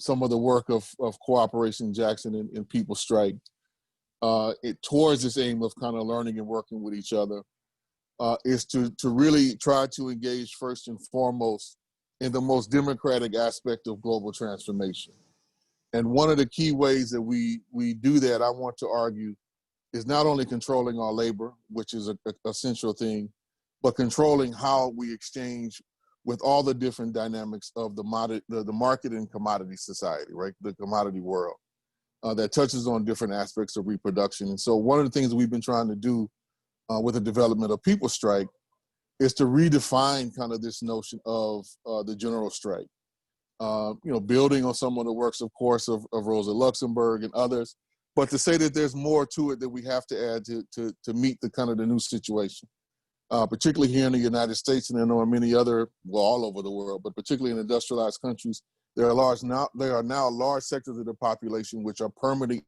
some of the work of Cooperation Jackson and People Strike, towards this aim of kind of learning and working with each other, is to really try to engage first and foremost in the most democratic aspect of global transformation. And one of the key ways that we do that, I want to argue, is not only controlling our labor, which is a central thing, but controlling how we exchange with all the different dynamics of the market and commodity society, right? The commodity world that touches on different aspects of reproduction. And so one of the things that we've been trying to do with the development of People Strike is to redefine kind of this notion of the general strike. Building on some of the works, of course, of Rosa Luxemburg and others, but to say that there's more to it that we have to add to meet the kind of the new situation, particularly here in the United States, and I know in many other, all over the world, but particularly in industrialized countries, there are now large sectors of the population which are permanently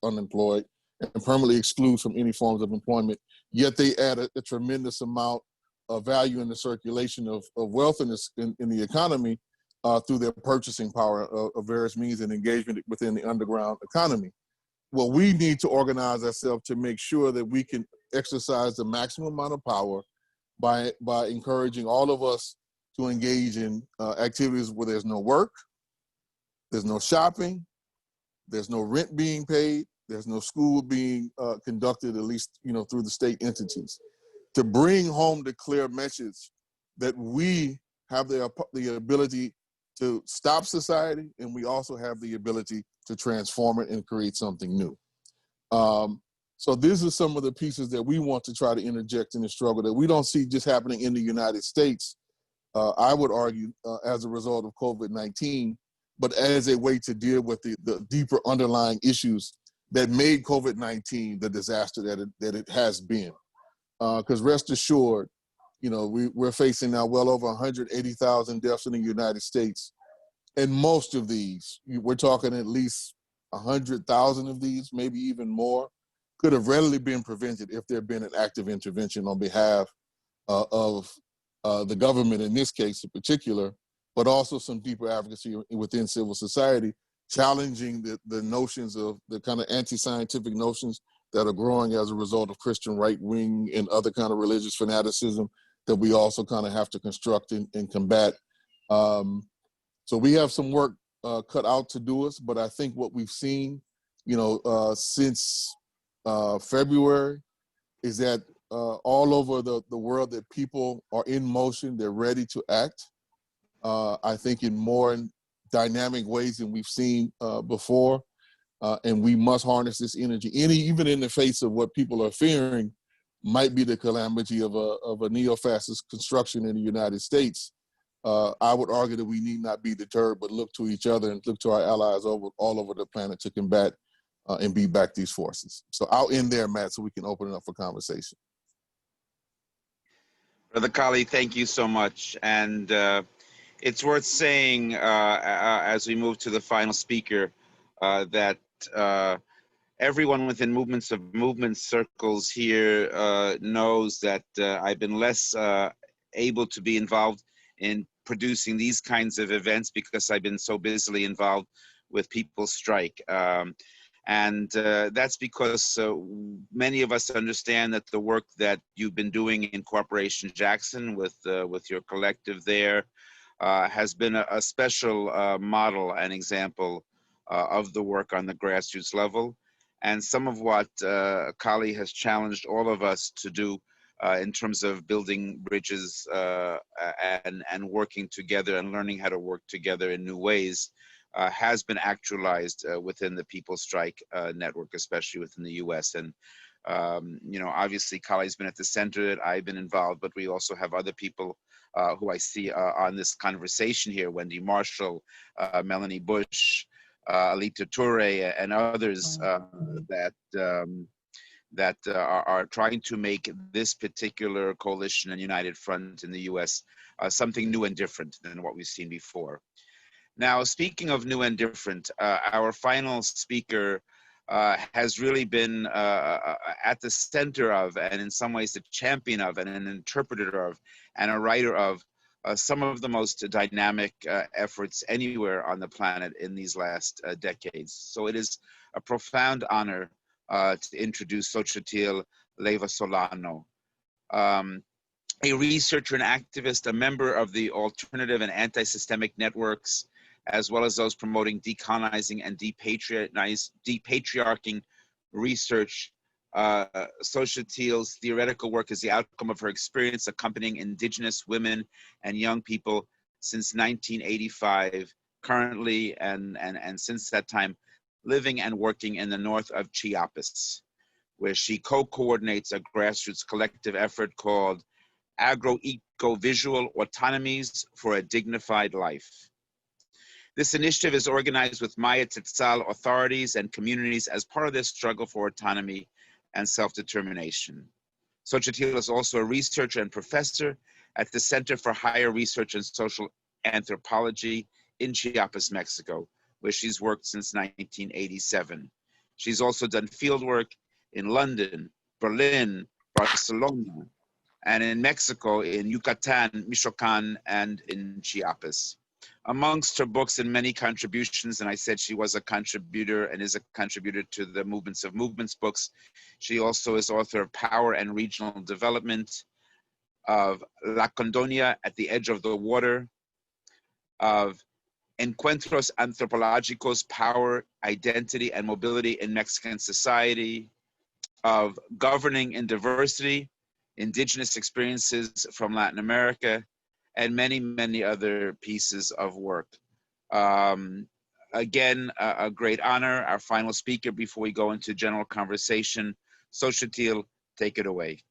unemployed and permanently excluded from any forms of employment, yet they add a tremendous amount of value in the circulation of wealth in the economy through their purchasing power of various means and engagement within the underground economy. Well, we need to organize ourselves to make sure that we can exercise the maximum amount of power by encouraging all of us to engage in activities where there's no work, there's no shopping, there's no rent being paid, there's no school being conducted, at least through the state entities, to bring home the clear message that we have the ability to stop society, and we also have the ability to transform it and create something new. So these are some of the pieces that we want to try to interject in the struggle that we don't see just happening in the United States, I would argue, as a result of COVID-19, but as a way to deal with the deeper underlying issues that made COVID-19 the disaster that it has been. Because rest assured, we're facing now well over 180,000 deaths in the United States. And most of these, we're talking at least 100,000 of these, maybe even more, could have readily been prevented if there had been an active intervention on behalf of the government in this case in particular, but also some deeper advocacy within civil society, challenging the notions of the kind of anti-scientific notions that are growing as a result of Christian right-wing and other kind of religious fanaticism that we also kind of have to construct and combat. So we have some work cut out to do us, but I think what we've seen, since February is that all over the world that people are in motion, they're ready to act. I think in more dynamic ways than we've seen before. and we must harness this energy. Even in the face of what people are fearing might be the calamity of a neo-fascist construction in the United States, I would argue that we need not be deterred, but look to each other and look to our allies all over the planet to combat and beat back these forces. So I'll end there, Matt, so we can open it up for conversation. Brother Kali, thank you so much. And it's worth saying as we move to the final speaker that everyone within movement circles here knows that I've been less able to be involved in producing these kinds of events because I've been so busily involved with People's Strike. And that's because many of us understand that the work that you've been doing in Corporation Jackson with your collective there has been a special model and example of the work on the grassroots level. And some of what Kali has challenged all of us to do in terms of building bridges and working together and learning how to work together in new ways has been actualized within the People's Strike network, especially within the US. And, you know, obviously Kali's been at the center of it, I've been involved, but we also have other people who I see on this conversation here, Wendy Marshall, Melanie Bush, Alita Toure, and others that are trying to make this particular coalition and united front in the US something new and different than what we've seen before. Now, speaking of new and different, our final speaker has really been at the center of, and in some ways the champion of, and an interpreter of, and a writer of some of the most dynamic efforts anywhere on the planet in these last decades. So it is a profound honor to introduce Xochitl Leyva Solano, a researcher and activist, a member of the alternative and anti-systemic networks, as well as those promoting decolonizing and depatriarching research. Xochitl's theoretical work is the outcome of her experience accompanying Indigenous women and young people since 1985, currently and since that time, living and working in the north of Chiapas, where she co-coordinates a grassroots collective effort called Agro-Eco-Visual Autonomies for a Dignified Life. This initiative is organized with Maya Tzitzal authorities and communities as part of their struggle for autonomy and self-determination. Xochitl is also a researcher and professor at the Center for Higher Research and Social Anthropology in Chiapas, Mexico, where she's worked since 1987. She's also done fieldwork in London, Berlin, Barcelona, and in Mexico, in Yucatan, Michoacan, and in Chiapas. Amongst her books and many contributions, and I said she was a contributor and is a contributor to the Movements of Movements books, she also is author of Power and Regional Development, of La Condonia at the Edge of the Water, of Encuentros Antropológicos, Power, Identity, and Mobility in Mexican Society, of Governing in Diversity, Indigenous Experiences from Latin America, and many, many other pieces of work. Again, a great honor. Our final speaker before we go into general conversation. Xochitl, take it away.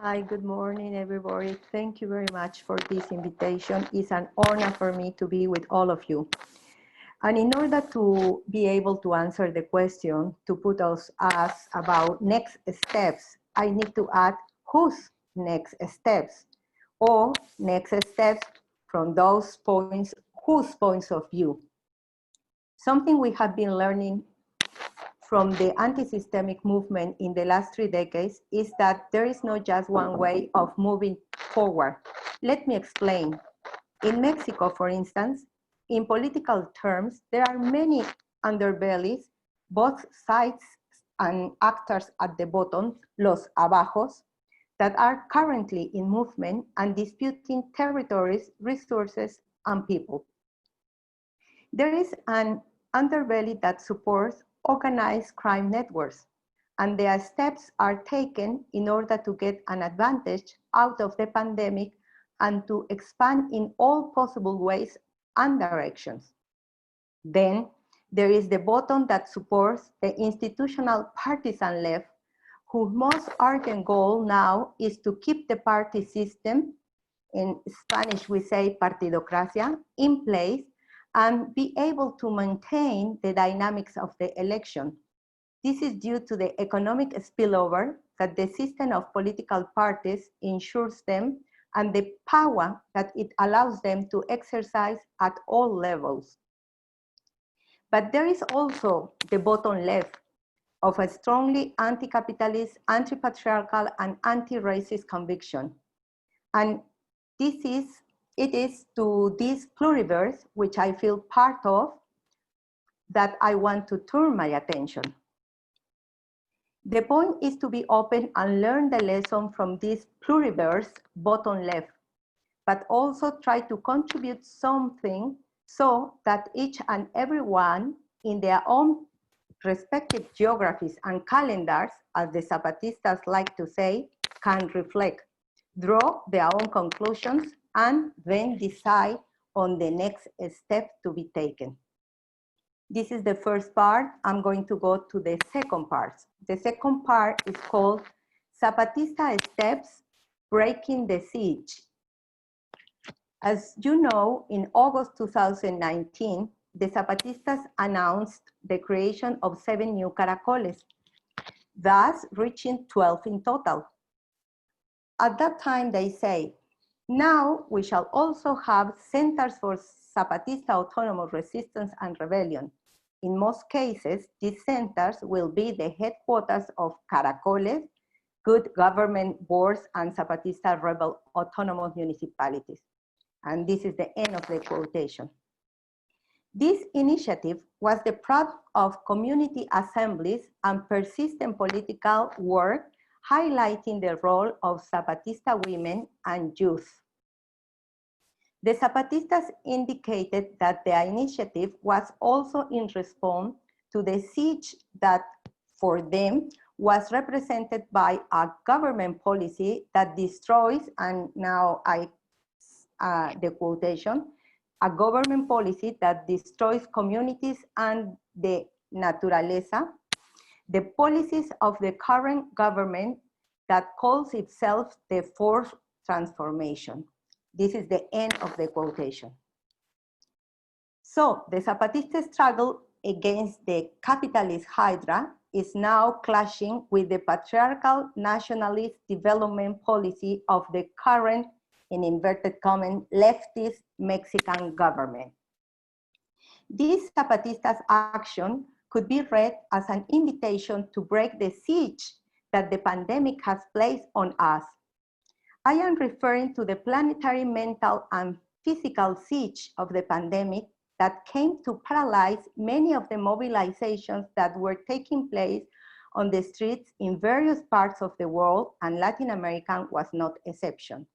Hi, good morning, everybody. Thank you very much for this invitation. It's an honor for me to be with all of you. And in order to be able to answer the question, to put us about next steps, I need to add whose next steps, or next steps from those points, whose points of view. Something we have been learning from the anti-systemic movement in the last 3 decades is that there is not just one way of moving forward. Let me explain. In Mexico, for instance, in political terms, there are many underbellies, both sides and actors at the bottom, los abajos, that are currently in movement and disputing territories, resources, and people. There is an underbelly that supports organized crime networks, and their steps are taken in order to get an advantage out of the pandemic and to expand in all possible ways and directions. Then There is the bottom that supports the institutional partisan left, whose most ardent goal now is to keep the party system, in Spanish we say partidocracia, in place and be able to maintain the dynamics of the election. This is due to the economic spillover that the system of political parties ensures them and the power that it allows them to exercise at all levels. But there is also the bottom left of a strongly anti-capitalist, anti-patriarchal, and anti-racist conviction. And it is to this pluriverse, which I feel part of, that I want to turn my attention. The point is to be open and learn the lesson from this pluriverse bottom left, but also try to contribute something so that each and every one in their own respective geographies and calendars, as the Zapatistas like to say, can reflect, draw their own conclusions, and then decide on the next step to be taken. This is the first part. I'm going to go to the second part. The second part is called Zapatista Steps Breaking the Siege. As you know, in August 2019, the Zapatistas announced the creation of 7 new caracoles, thus reaching 12 in total. At that time, they say, now we shall also have centers for Zapatista autonomous resistance and rebellion. In most cases, these centers will be the headquarters of caracoles, good government boards, and Zapatista rebel autonomous municipalities. And this is the end of the quotation. This initiative was the product of community assemblies and persistent political work, highlighting the role of Zapatista women and youth. The Zapatistas indicated that their initiative was also in response to the siege that, for them, was represented by a government policy that destroys, and now the quotation, a government policy that destroys communities and the naturaleza, the policies of the current government that calls itself the fourth transformation. This is the end of the quotation. So the Zapatista struggle against the capitalist hydra is now clashing with the patriarchal nationalist development policy of the current, in inverted commas, leftist Mexican government. This Zapatistas' action could be read as an invitation to break the siege that the pandemic has placed on us. I am referring to the planetary mental and physical siege of the pandemic that came to paralyze many of the mobilizations that were taking place on the streets in various parts of the world, and Latin America was not exception.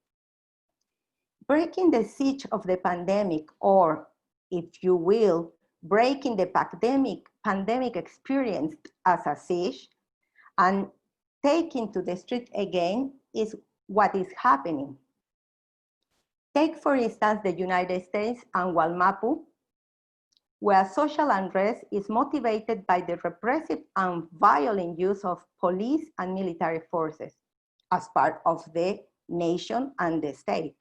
Breaking the siege of the pandemic, or if you will, breaking the pandemic experience as a siege and taking to the street again is what is happening. Take, for instance, the United States and Walmapu, where social unrest is motivated by the repressive and violent use of police and military forces as part of the nation and the state.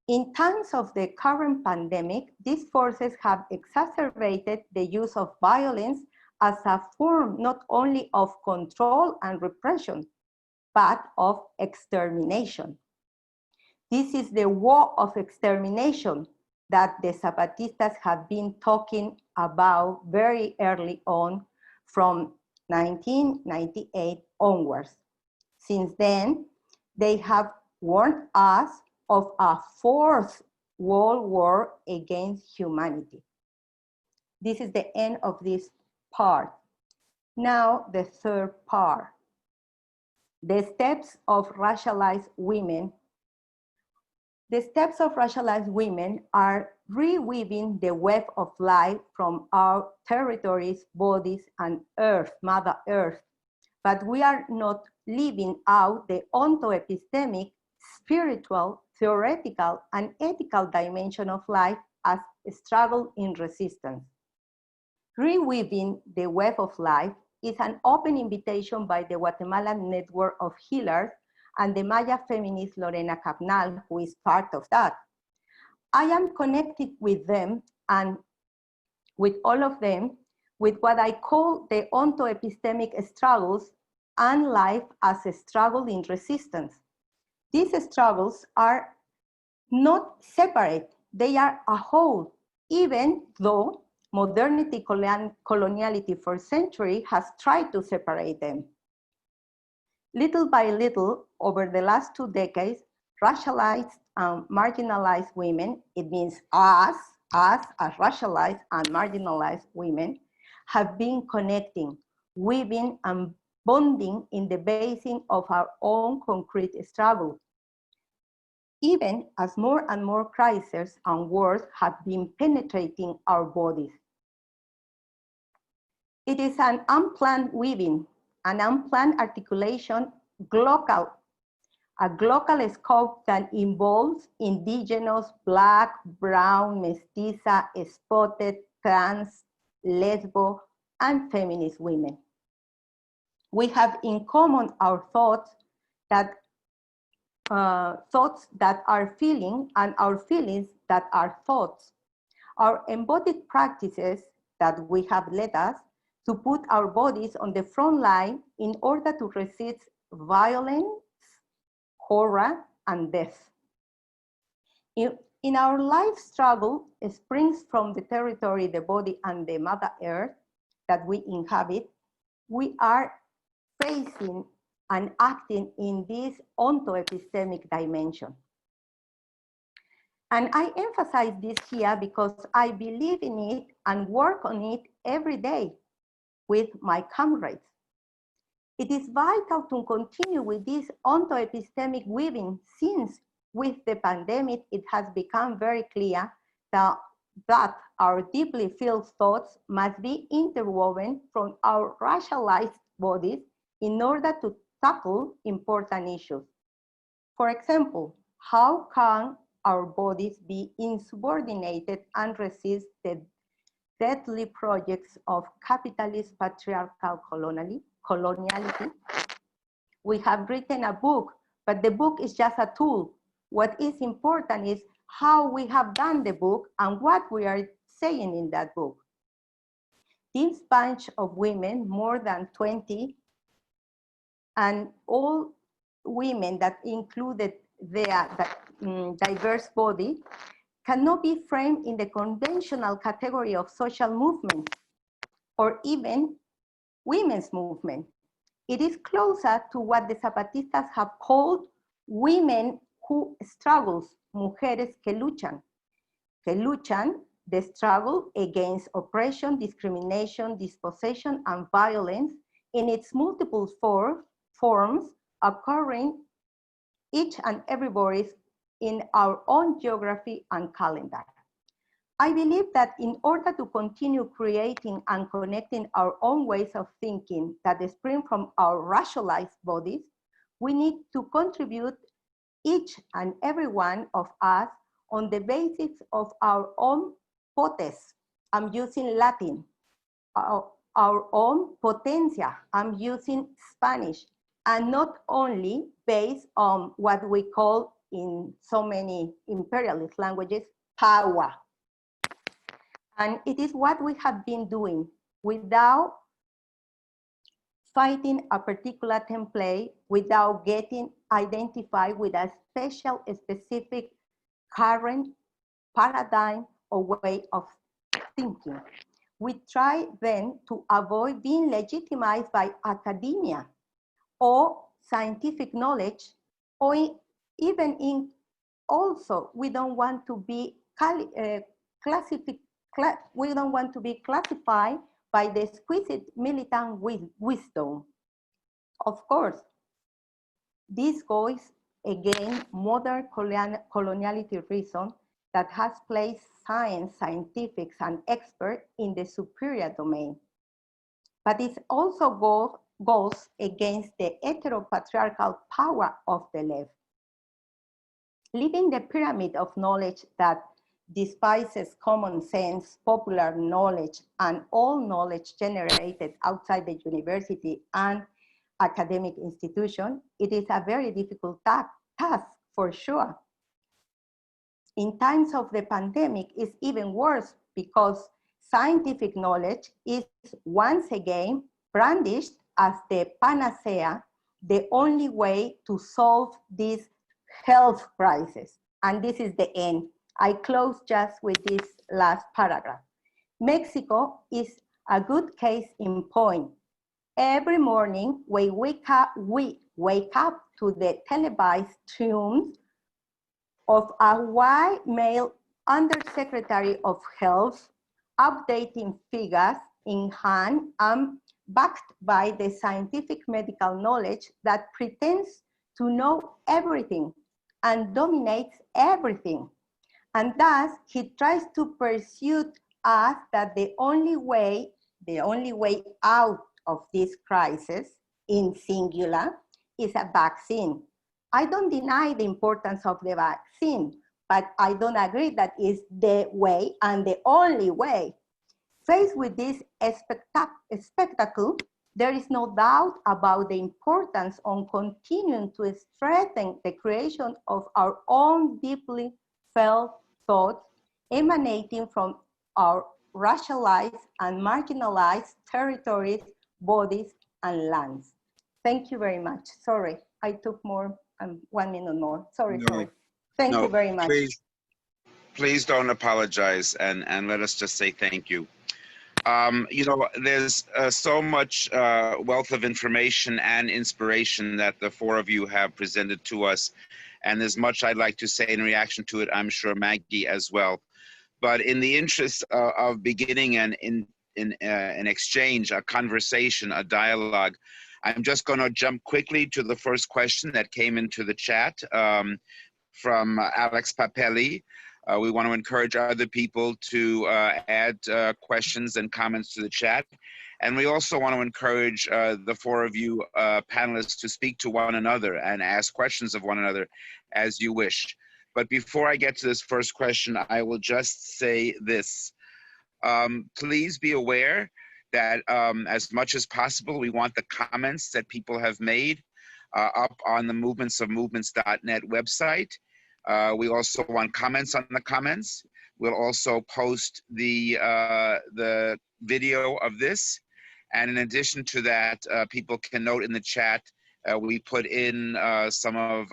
In times of the current pandemic, these forces have exacerbated the use of violence as a form not only of control and repression, but of extermination. This is the war of extermination that the Zapatistas have been talking about very early on, from 1998 onwards. Since then, they have warned us of a fourth world war against humanity. This is the end of this part. Now, the third part. The steps of racialized women. The steps of racialized women are reweaving the web of life from our territories, bodies, and Earth, Mother Earth. But we are not leaving out the ontoepistemic, spiritual, theoretical, and ethical dimension of life as a struggle in resistance. Reweaving the Web of Life is an open invitation by the Guatemalan Network of Healers and the Maya feminist Lorena Capnal, who is part of that. I am connected with them and with all of them with what I call the ontoepistemic struggles and life as a struggle in resistance. These struggles are not separate, they are a whole, even though modernity coloniality for centuries has tried to separate them. Little by little, over the last 2 decades, racialized and marginalized women, it means us as racialized and marginalized women, have been connecting, weaving and bonding in the basin of our own concrete struggle. Even as more and more crises and wars have been penetrating our bodies. It is an unplanned weaving, an unplanned articulation, a global scope that involves indigenous, Black, brown, mestiza, spotted, trans, lesbo, and feminist women. We have in common our thoughts that are feeling and our feelings that are thoughts. Our embodied practices that we have led us to put our bodies on the front line in order to resist violence, horror, and death. In our life struggle, it springs from the territory, the body, and the Mother Earth that we inhabit. We are facing and acting in this ontoepistemic dimension. And I emphasize this here because I believe in it and work on it every day with my comrades. It is vital to continue with this ontoepistemic weaving since with the pandemic, it has become very clear that our deeply felt thoughts must be interwoven from our racialized bodies in order to tackle important issues. For example, how can our bodies be insubordinated and resist the deadly projects of capitalist patriarchal coloniality? We have written a book, but the book is just a tool. What is important is how we have done the book and what we are saying in that book. This bunch of women, more than 20, and all women that included their diverse body, cannot be framed in the conventional category of social movement or even women's movement. It is closer to what the Zapatistas have called women who struggles, mujeres que luchan. Que luchan, the struggle against oppression, discrimination, dispossession, and violence in its multiple forms occurring each and every body in our own geography and calendar. I believe that in order to continue creating and connecting our own ways of thinking that spring from our racialized bodies, we need to contribute each and every one of us on the basis of our own potes. I'm using Latin. Our own potencia. I'm using Spanish. And not only based on what we call in so many imperialist languages, power. And it is what we have been doing without fighting a particular template, without getting identified with a specific current paradigm or way of thinking. We try then to avoid being legitimized by academia or scientific knowledge, or even in also, we don't want to be classified by the exquisite militant wisdom. Of course, this goes against modern coloniality reason that has placed science, scientifics, and experts in the superior domain. But it also goes against the heteropatriarchal power of the left. Leaving the pyramid of knowledge that despises common sense, popular knowledge, and all knowledge generated outside the university and academic institution, it is a very difficult task for sure. In times of the pandemic, it's even worse because scientific knowledge is once again brandished as the panacea, the only way to solve this health crisis. And this is the end. I close just with this last paragraph. Mexico is a good case in point. Every morning we wake up to the televised triumph of a white male undersecretary of health, updating figures in hand and backed by the scientific medical knowledge that pretends to know everything and dominates everything. And thus he tries to persuade us that the only way out of this crisis, in singular, is a vaccine. I don't deny the importance of the vaccine, but I don't agree that is the way and the only way. Faced with this spectacle, there is no doubt about the importance on continuing to strengthen the creation of our own deeply felt thoughts emanating from our racialized and marginalized territories, bodies, and lands. Thank you very much. Sorry, I took more, 1 minute more. Sorry. Thank you very much. Please don't apologize, and let us just say thank you. You know, there's so much wealth of information and inspiration that the four of you have presented to us. And there's much I'd like to say in reaction to it, I'm sure Maggie as well. But in the interest of beginning an exchange, a conversation, a dialogue, I'm just going to jump quickly to the first question that came into the chat from Alex Papelli. We want to encourage other people to add questions and comments to the chat. And we also want to encourage the four of you panelists to speak to one another and ask questions of one another as you wish. But before I get to this first question, I will just say this. Please be aware that as much as possible, we want the comments that people have made up on the movementsofmovements.net website. We also want comments on the comments. We'll also post the video of this. And in addition to that, people can note in the chat, we put in some of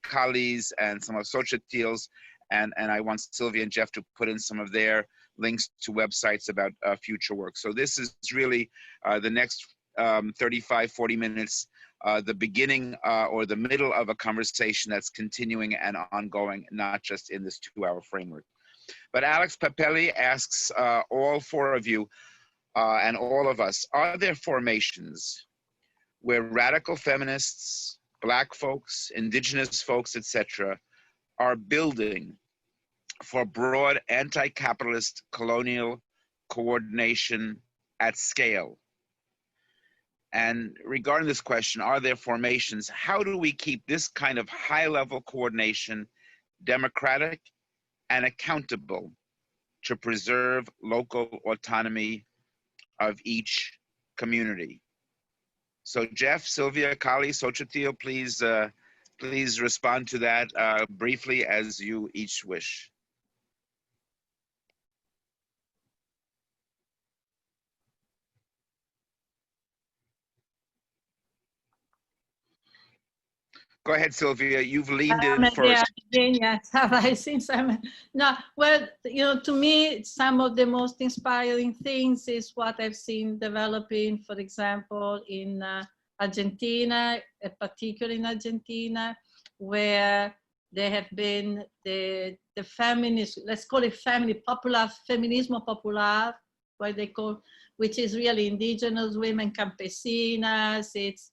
Kali's and some of Xochitl's, and I want Silvia and Jeff to put in some of their links to websites about future work. So this is really the next 35, 40 minutes, the beginning or the middle of a conversation that's continuing and ongoing, not just in this 2-hour framework. But Alex Papelli asks all four of you and all of us, are there formations where radical feminists, Black folks, indigenous folks, etc., are building for broad anti-capitalist colonial coordination at scale? And regarding this question, are there formations? How do we keep this kind of high-level coordination democratic and accountable to preserve local autonomy of each community? So Jeff, Silvia, Kali, Xochitl, please respond to that briefly as you each wish. Go ahead, Silvia. You've leaned in first. Yes, since I'm no. Well, you know, to me, some of the most inspiring things is what I've seen developing, for example, in Argentina, particularly in Argentina, where there have been the feminist, let's call it feminismo popular, what they call, which is really indigenous women, campesinas. It's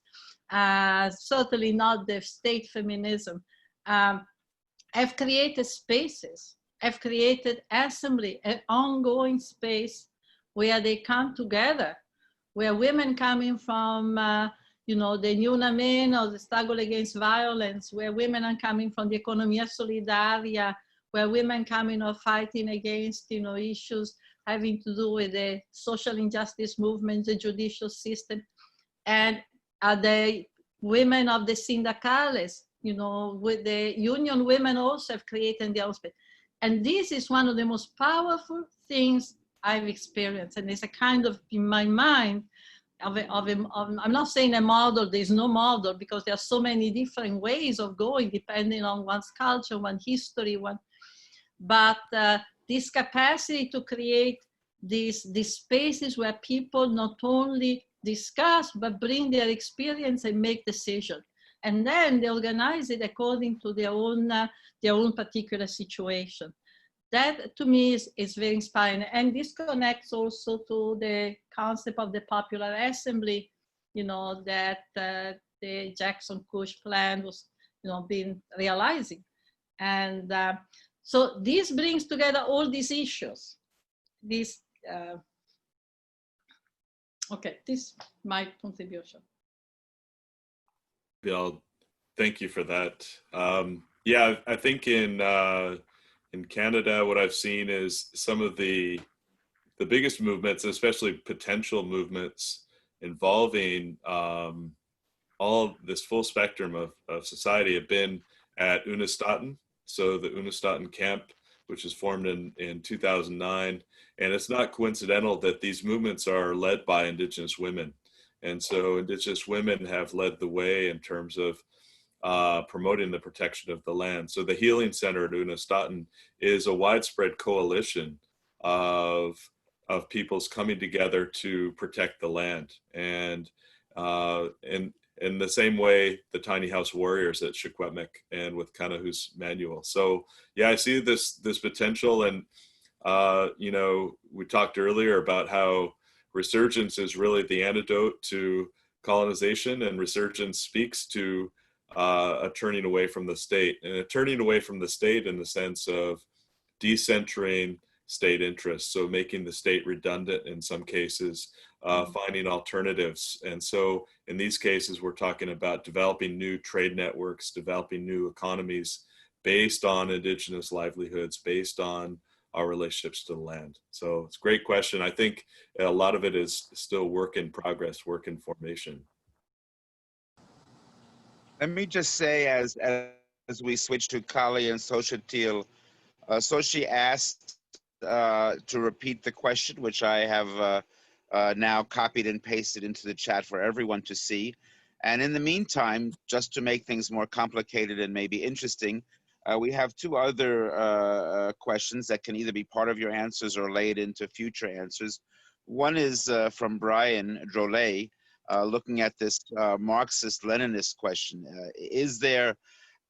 certainly not the state feminism. I've created spaces. I've created assembly, an ongoing space where they come together, where women coming from, you know, the Ni Una Menos, the struggle against violence, where women are coming from the Economia Solidaria, where women coming or fighting against, issues having to do with the social injustice movement, the judicial system, and the women of the syndicales, with the union women also have created their own space. And this is one of the most powerful things I've experienced. And it's a kind of, in my mind, I'm not saying a model, there's no model, because there are so many different ways of going depending on one's culture, one's history, but this capacity to create these spaces where people not only discuss, but bring their experience and make decisions. And then they organize it according to their own particular situation. That to me is very inspiring. And this connects also to the concept of the popular assembly, that the Jackson-Kush plan was, been realizing. And so this brings together all these issues. This is my contribution. Yeah, thank you for that. Yeah, I think in Canada, what I've seen is some of the biggest movements, especially potential movements involving all this full spectrum of society, have been at Unistaten. So the Unistaten camp, which was formed in 2009. And it's not coincidental that these movements are led by Indigenous women. And so Indigenous women have led the way in terms of promoting the protection of the land. So the Healing Center at Unistaten is a widespread coalition of peoples coming together to protect the land. And in the same way, the Tiny House Warriors at Secwepemc and with Kanahu's Manual. So yeah, I see this potential. And we talked earlier about how resurgence is really the antidote to colonization, and resurgence speaks to a turning away from the state, and a turning away from the state in the sense of decentering state interests, so making the state redundant in some cases, finding alternatives. And so in these cases, we're talking about developing new trade networks, developing new economies based on Indigenous livelihoods, based on our relationships to the land. So it's a great question. I think a lot of it is still work in progress, work in formation. Let me just say, as we switch to Kali and Xochitl, Xochitl asked to repeat the question, which I have now copied and pasted into the chat for everyone to see. And in the meantime, just to make things more complicated and maybe interesting, we have two other questions that can either be part of your answers or laid into future answers. One is from Brian Drolet, looking at this Marxist-Leninist question. Is there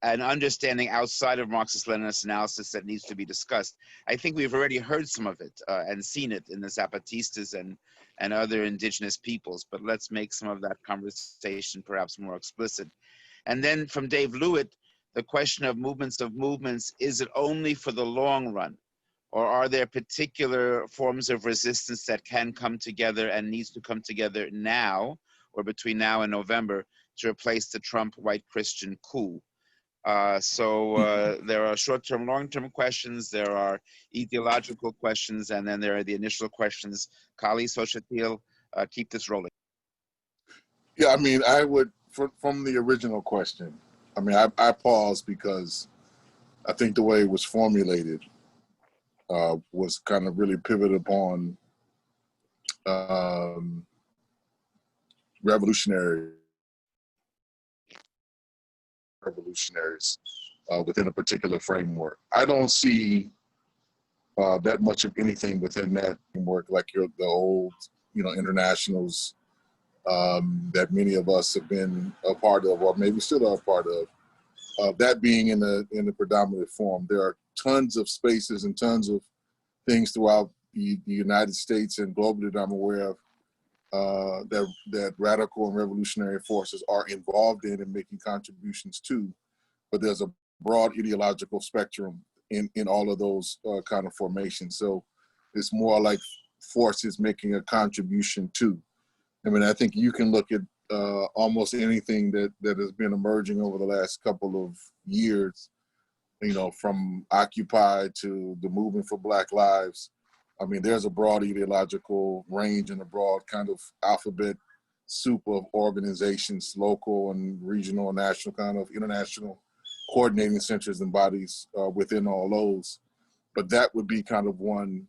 an understanding outside of Marxist-Leninist analysis that needs to be discussed? I think we've already heard some of it and seen it in the Zapatistas and other indigenous peoples, but let's make some of that conversation perhaps more explicit. And then from Dave Lewitt, the question of movements, is it only for the long run? Or are there particular forms of resistance that can come together and needs to come together now, or between now and November, to replace the Trump white Christian coup? So there are short-term, long-term questions, there are ideological questions, and then there are the initial questions. Kali, Xochitl, keep this rolling. Yeah, I mean, I would, from the original question, I mean, I paused because I think the way it was formulated was kind of really pivot upon revolutionaries within a particular framework. I don't see that much of anything within that framework, like the old, internationals that many of us have been a part of, or maybe still are a part of. That being in the predominant form, there are tons of spaces and tons of things throughout the United States and globally that I'm aware of that radical and revolutionary forces are involved in and making contributions to. But there's a broad ideological spectrum in all of those kind of formations. So it's more like forces making a contribution to. I mean, I think you can look at almost anything that has been emerging over the last couple of years you know, from Occupy to the movement for Black Lives. I mean, there's a broad ideological range and a broad kind of alphabet soup of organizations, local and regional and national, kind of international coordinating centers and bodies within all those. But that would be kind of one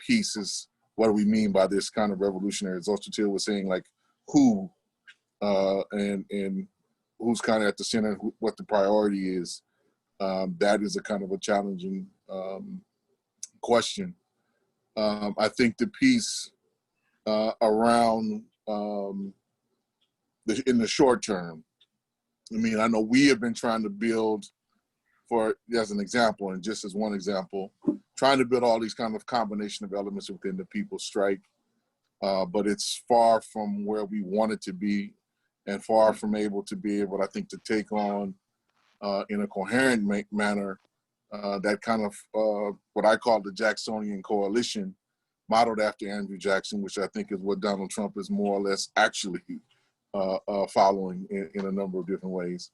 piece, is what do we mean by this kind of revolutionary? As Xochitl was saying, like who and who's kind of at the center, what the priority is. That is a kind of a challenging question. I think the piece around in the short term, I mean, I know we have been trying to build, for as an example, and just as one example, trying to build all these kind of combination of elements within the People's Strike, but it's far from where we want it to be, and far from able to be able, I think, to take on in a coherent manner that kind of what I call the Jacksonian coalition, modeled after Andrew Jackson, which I think is what Donald Trump is more or less actually following in a number of different ways.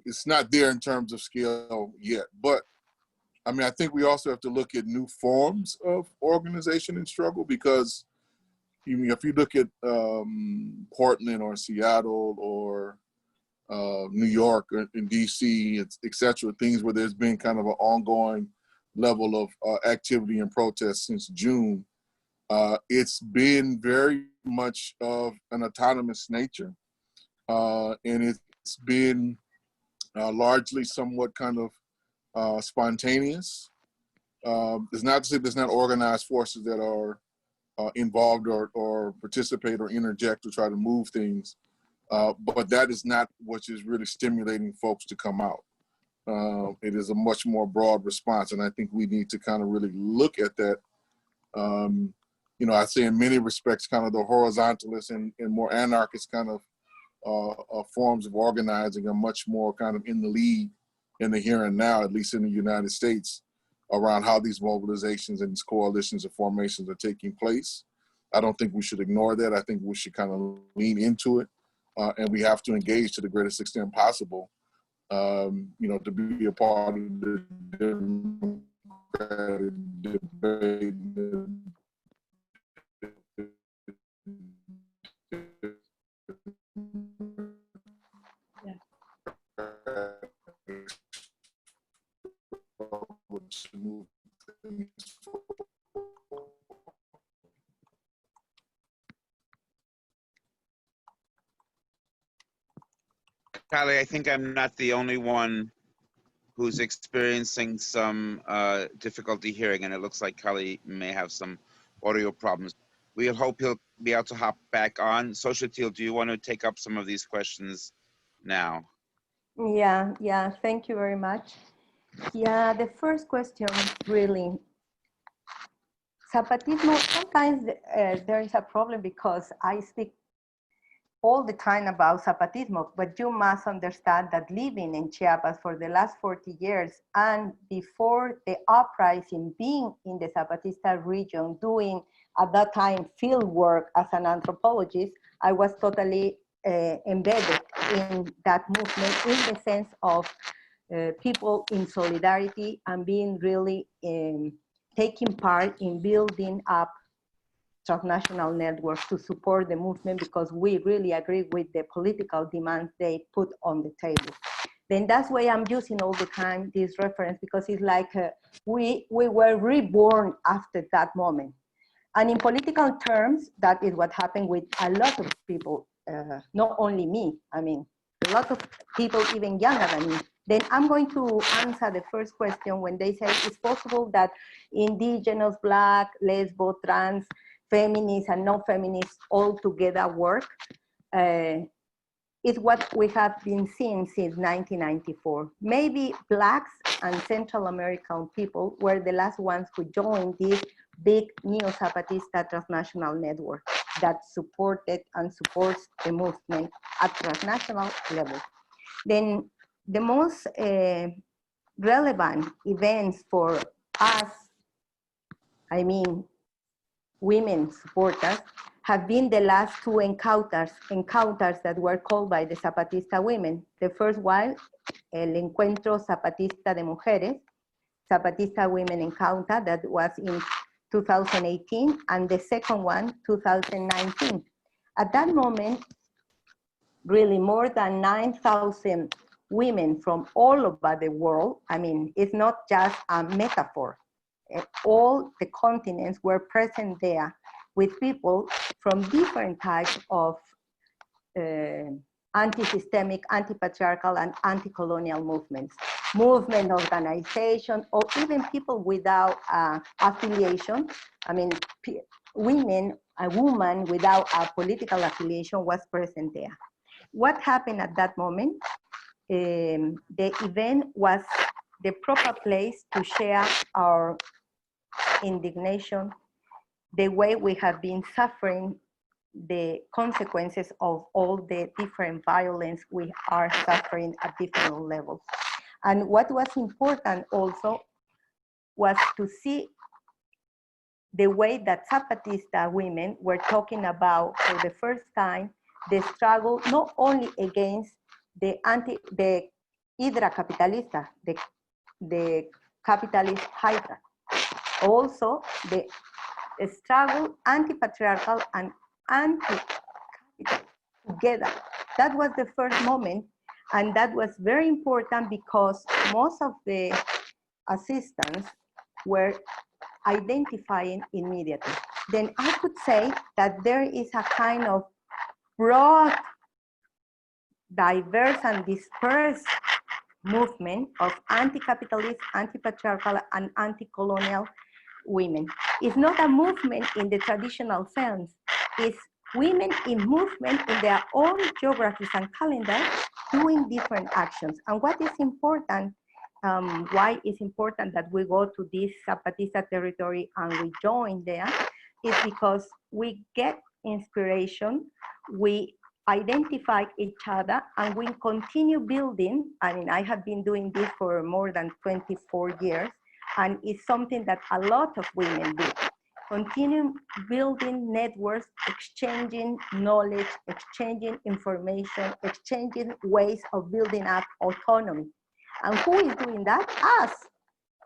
It's not there in terms of scale yet, but I mean, I think we also have to look at new forms of organization and struggle, because if you look at Portland or Seattle or New York or in DC, et cetera, things where there's been kind of an ongoing level of activity and protest since June, it's been very much of an autonomous nature. And it's been largely somewhat kind of spontaneous. It's not to say there's not organized forces that are involved or participate or interject or try to move things, but that is not what is really stimulating folks to come out. It is a much more broad response, and I think we need to kind of really look at that. You know, I'd say in many respects, kind of the horizontalist and more anarchist kind of forms of organizing are much more kind of in the lead in the here and now, at least in the United States, around how these mobilizations and these coalitions and formations are taking place. I don't think we should ignore that. I think we should kind of lean into it, and we have to engage to the greatest extent possible, you know, to be a part of the democratic debate. Callie, I think I'm not the only one who's experiencing some difficulty hearing, and it looks like Callie may have some audio problems. We hope he'll be able to hop back on. Xochitl, do you want to take up some of these questions now? Yeah, thank you very much. Yeah, the first question, really, Zapatismo, sometimes there is a problem because I speak all the time about Zapatismo, but you must understand that living in Chiapas for the last 40 years and before the uprising, being in the Zapatista region, doing at that time field work as an anthropologist, I was totally embedded in that movement in the sense of people in solidarity and being really taking part in building up transnational networks to support the movement, because we really agree with the political demands they put on the table. Then that's why I'm using all the time this reference, because it's like we were reborn after that moment. And in political terms, that is what happened with a lot of people, not only me, I mean, a lot of people even younger than me. Then I'm going to answer the first question when they say it's possible that indigenous, Black, lesbo, trans, feminists and non-feminists all together work. Is what we have been seeing since 1994. Maybe Blacks and Central American people were the last ones who joined this big neo-Zapatista transnational network that supported and supports the movement at transnational level. Then the most relevant events for us, I mean, women supporters, have been the last two encounters that were called by the Zapatista women. The first one, El Encuentro Zapatista de Mujeres, Zapatista Women Encounter, that was in 2018, and the second one, 2019. At that moment, really more than 9,000 women from all over the world. I mean, it's not just a metaphor. All the continents were present there with people from different types of anti-systemic, anti-patriarchal, and anti-colonial movements. Movement organization, or even people without affiliation. I mean, a woman without a political affiliation was present there. What happened at that moment? The event was the proper place to share our indignation, the way we have been suffering the consequences of all the different violence we are suffering at different levels. And what was important also was to see the way that Zapatista women were talking about for the first time the struggle not only against the hydra capitalista, the capitalist hydra, also the struggle anti-patriarchal and anti-capital together. That was the first moment, and that was very important because most of the assistants were identifying immediately. Then I could say that there is a kind of broad, diverse, and dispersed movement of anti-capitalist, anti-patriarchal, and anti-colonial women. It's not a movement in the traditional sense. It's women in movement in their own geographies and calendars doing different actions. And what is important, why it's important that we go to this Zapatista territory and we join there, is because we get inspiration, we identify each other, and we continue building. I mean, I have been doing this for more than 24 years, and it's something that a lot of women do. Continue building networks, exchanging knowledge, exchanging information, exchanging ways of building up autonomy. And who is doing that? Us,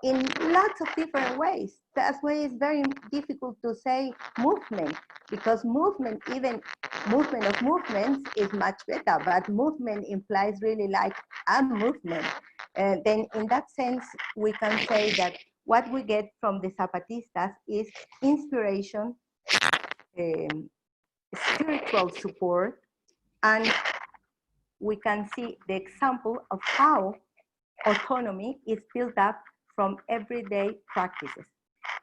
in lots of different ways. That's why it's very difficult to say movement, because movement, even movement of movements is much better, but movement implies really like a movement. And then in that sense, we can say that what we get from the Zapatistas is inspiration, spiritual support, and we can see the example of how autonomy is built up from everyday practices.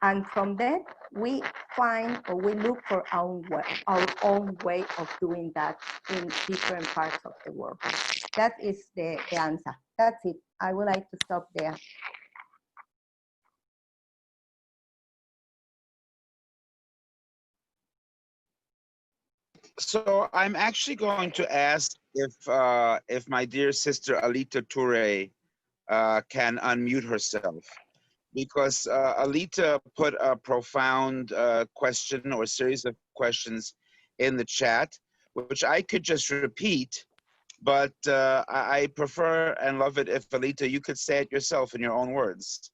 And from that, we find or we look for our own way of doing that in different parts of the world. That is the answer. That's it. I would like to stop there. So I'm actually going to ask if my dear sister Alita Toure can unmute herself, because Alita put a profound question or series of questions in the chat, which I could just repeat, but I prefer and love it if Alita, you could say it yourself in your own words.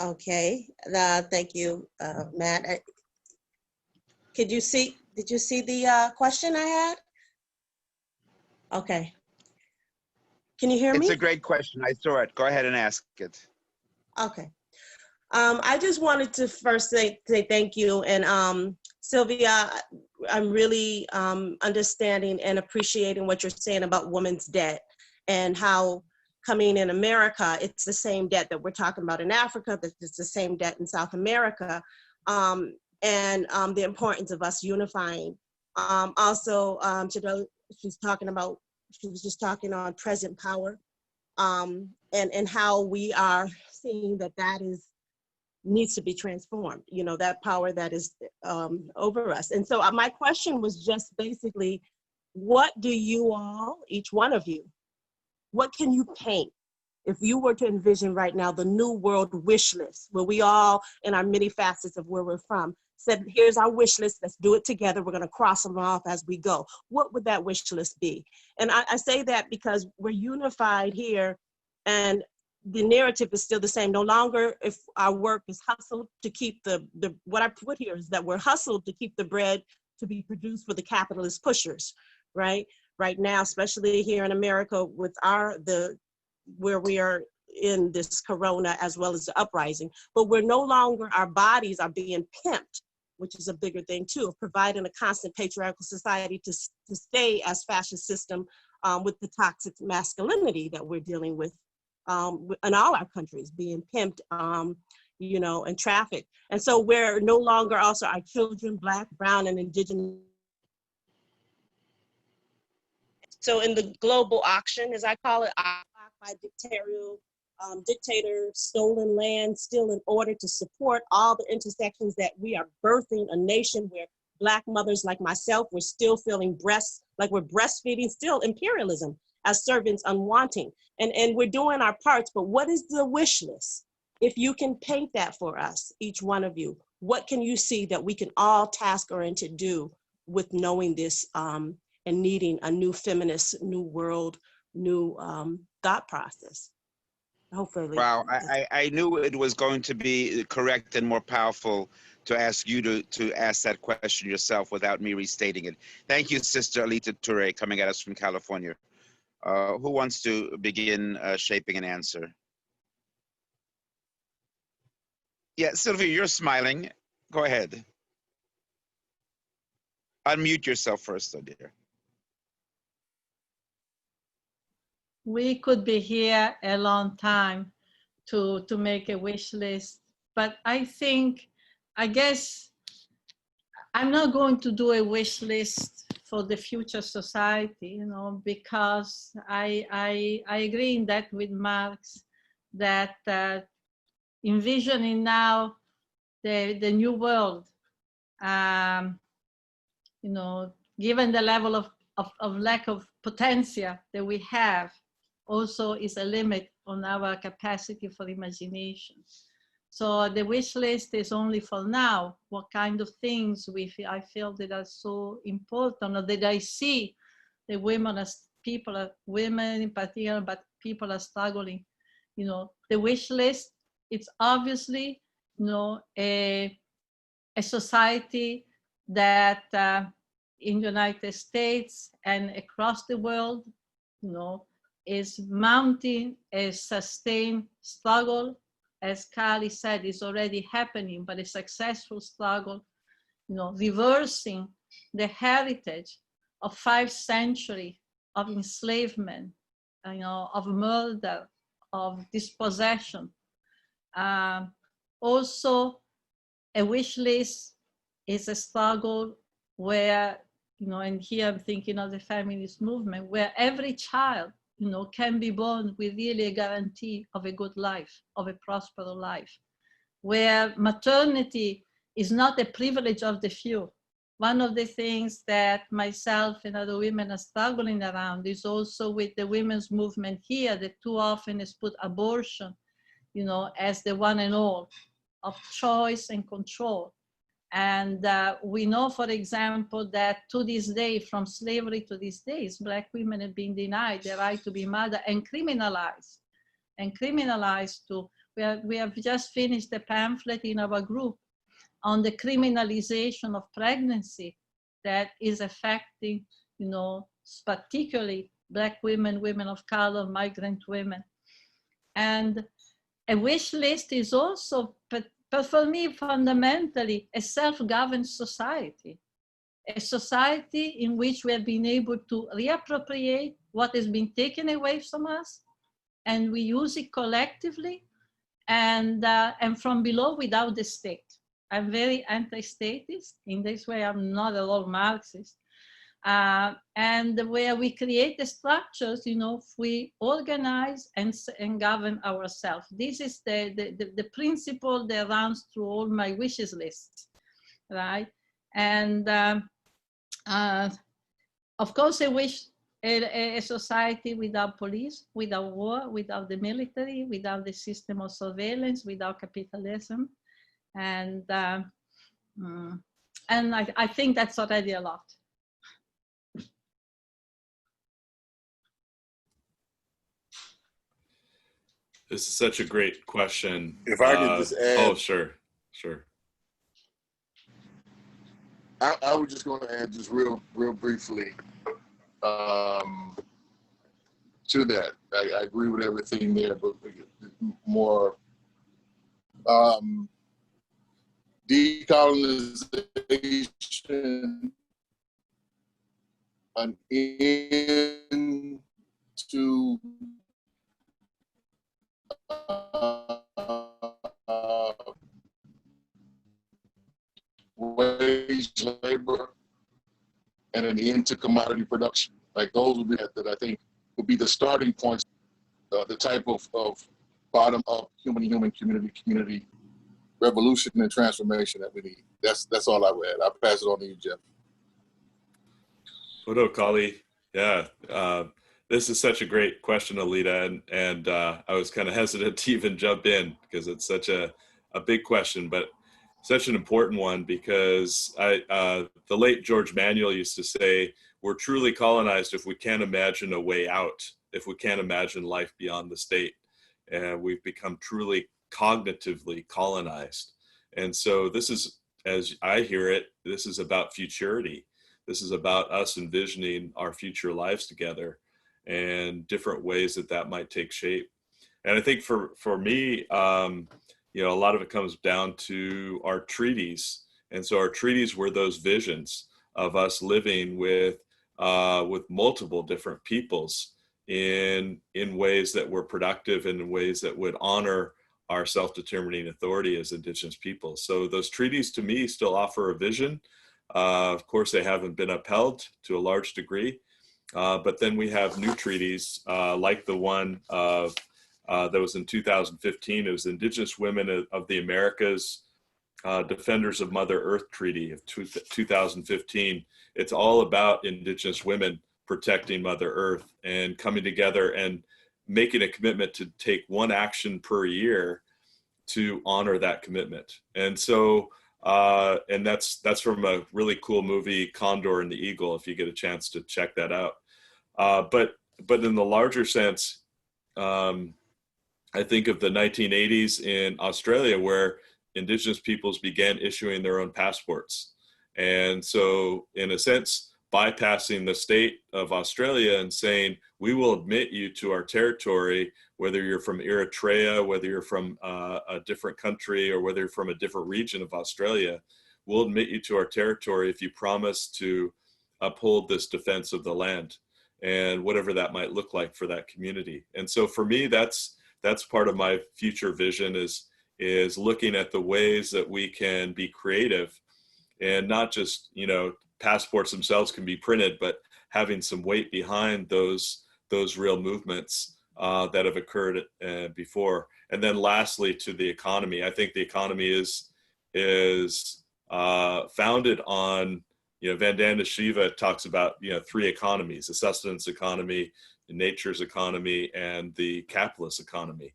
Okay, thank you, Matt. Did you see the question I had? Okay. Can you hear me? It's a great question. I saw it. Go ahead and ask it. Okay. I just wanted to first say thank you. And Silvia, I'm really understanding and appreciating what you're saying about women's debt and how coming in America, it's the same debt that we're talking about in Africa, that it's the same debt in South America, and the importance of us unifying. Also, she was just talking on present power, and how we are seeing that needs to be transformed, you know, that power that is over us. And so my question was just basically, what do you all, each one of you, What can you paint? If you were to envision right now the new world wish list, where we all, in our many facets of where we're from, said, here's our wish list, let's do it together, we're gonna cross them off as we go. What would that wish list be? And I say that because we're unified here, and the narrative is still the same. No longer if our work is hustled to keep what I put here is that we're hustled to keep the bread to be produced for the capitalist pushers, right? Right now, especially here in America with where we are in this corona as well as the uprising, but we're no longer, our bodies are being pimped, which is a bigger thing too, of providing a constant patriarchal society to stay as fascist system with the toxic masculinity that we're dealing with in all our countries, being pimped, you know, and trafficked. And so we're no longer also our children, Black, brown, and indigenous. So in the global auction, as I call it, by dictator stolen land, still in order to support all the intersections that we are birthing a nation where Black mothers like myself, we're still feeling like we're breastfeeding, still imperialism as servants unwanting. And we're doing our parts, but what is the wish list? If you can paint that for us, each one of you, what can you see that we can all task oriented do with knowing this and needing a new feminist, new world, new thought process? Hopefully. Wow, I knew it was going to be correct and more powerful to ask you to ask that question yourself without me restating it. Thank you, Sister Alita Toure, coming at us from California. Who wants to begin shaping an answer? Yeah, Sylvia, you're smiling. Go ahead. Unmute yourself first, though, dear. We could be here a long time to make a wish list, but I guess I'm not going to do a wish list for the future society, you know, because I agree in that with Marx, that envisioning now the new world, you know, given the level of lack of potential that we have, also is a limit on our capacity for imagination. So the wish list is only for now. What kind of things I feel that are so important, or that I see the women as women in particular, but people are struggling. You know, the wish list, it's obviously, you know, a society that in the United States and across the world, you know, is mounting a sustained struggle. As Kali said, is already happening, but a successful struggle, you know, reversing the heritage of 5 centuries of enslavement, you know, of murder, of dispossession. Also, a wish list is a struggle where, you know, and here I'm thinking of the feminist movement, where every child, you know, can be born with really a guarantee of a good life, of a prosperous life, where maternity is not a privilege of the few. One of the things that myself and other women are struggling around is also with the women's movement here, that too often is put abortion, you know, as the one and all of choice and control. And we know, for example, that to this day, from slavery to these days, Black women have been denied the right to be mother and criminalized. We have just finished a pamphlet in our group on the criminalization of pregnancy that is affecting, you know, particularly Black women, women of color, migrant women. And a wish list is also, but for me, fundamentally, a self-governed society, a society in which we have been able to reappropriate what has been taken away from us, and we use it collectively and from below, without the state. I'm very anti-statist. In this way, I'm not at all Marxist. And where we create the structures, you know, we organize and govern ourselves. This is the principle that runs through all my wishes lists, right? And of course, a a society without police, without war, without the military, without the system of surveillance, without capitalism. And I think that's already a lot. This is such a great question. If I could just add. Oh, sure. I was just going to add just real briefly to that. I agree with everything there, but more decolonization, an end to wage labor, and an end to commodity production. Like those would be that I think would be the starting points, the type of bottom-up human community revolution and transformation that we need. That's all I would add. I'll pass it on to you, Jeff. Odo Kali, yeah. This is such a great question, Alita, and I was kind of hesitant to even jump in because it's such a big question, but such an important one, because the late George Manuel used to say, we're truly colonized if we can't imagine a way out, if we can't imagine life beyond the state. And we've become truly cognitively colonized. And so this is, as I hear it, this is about futurity. This is about us envisioning our future lives together and different ways that might take shape. And I think for me, you know, a lot of it comes down to our treaties. And so our treaties were those visions of us living with multiple different peoples in ways that were productive and in ways that would honor our self-determining authority as Indigenous people. So those treaties to me still offer a vision. Of course, they haven't been upheld to a large degree, but then we have new treaties like the one that was in 2015. It was Indigenous Women of the Americas, Defenders of Mother Earth Treaty of 2015. It's all about Indigenous women protecting Mother Earth and coming together and making a commitment to take one action per year to honor that commitment. And so, and that's from a really cool movie, Condor and the Eagle, if you get a chance to check that out. But in the larger sense, I think of the 1980s in Australia, where Indigenous peoples began issuing their own passports. And so in a sense, bypassing the state of Australia and saying, we will admit you to our territory, whether you're from Eritrea, whether you're from a different country, or whether you're from a different region of Australia, we'll admit you to our territory if you promise to uphold this defense of the land and whatever that might look like for that community. And so for me, that's part of my future vision is looking at the ways that we can be creative and not just, you know, passports themselves can be printed, but having some weight behind those real movements that have occurred before. And then lastly, to the economy, I think the economy is founded on, you know, Vandana Shiva talks about, you know, three economies: the sustenance economy, the nature's economy, and the capitalist economy.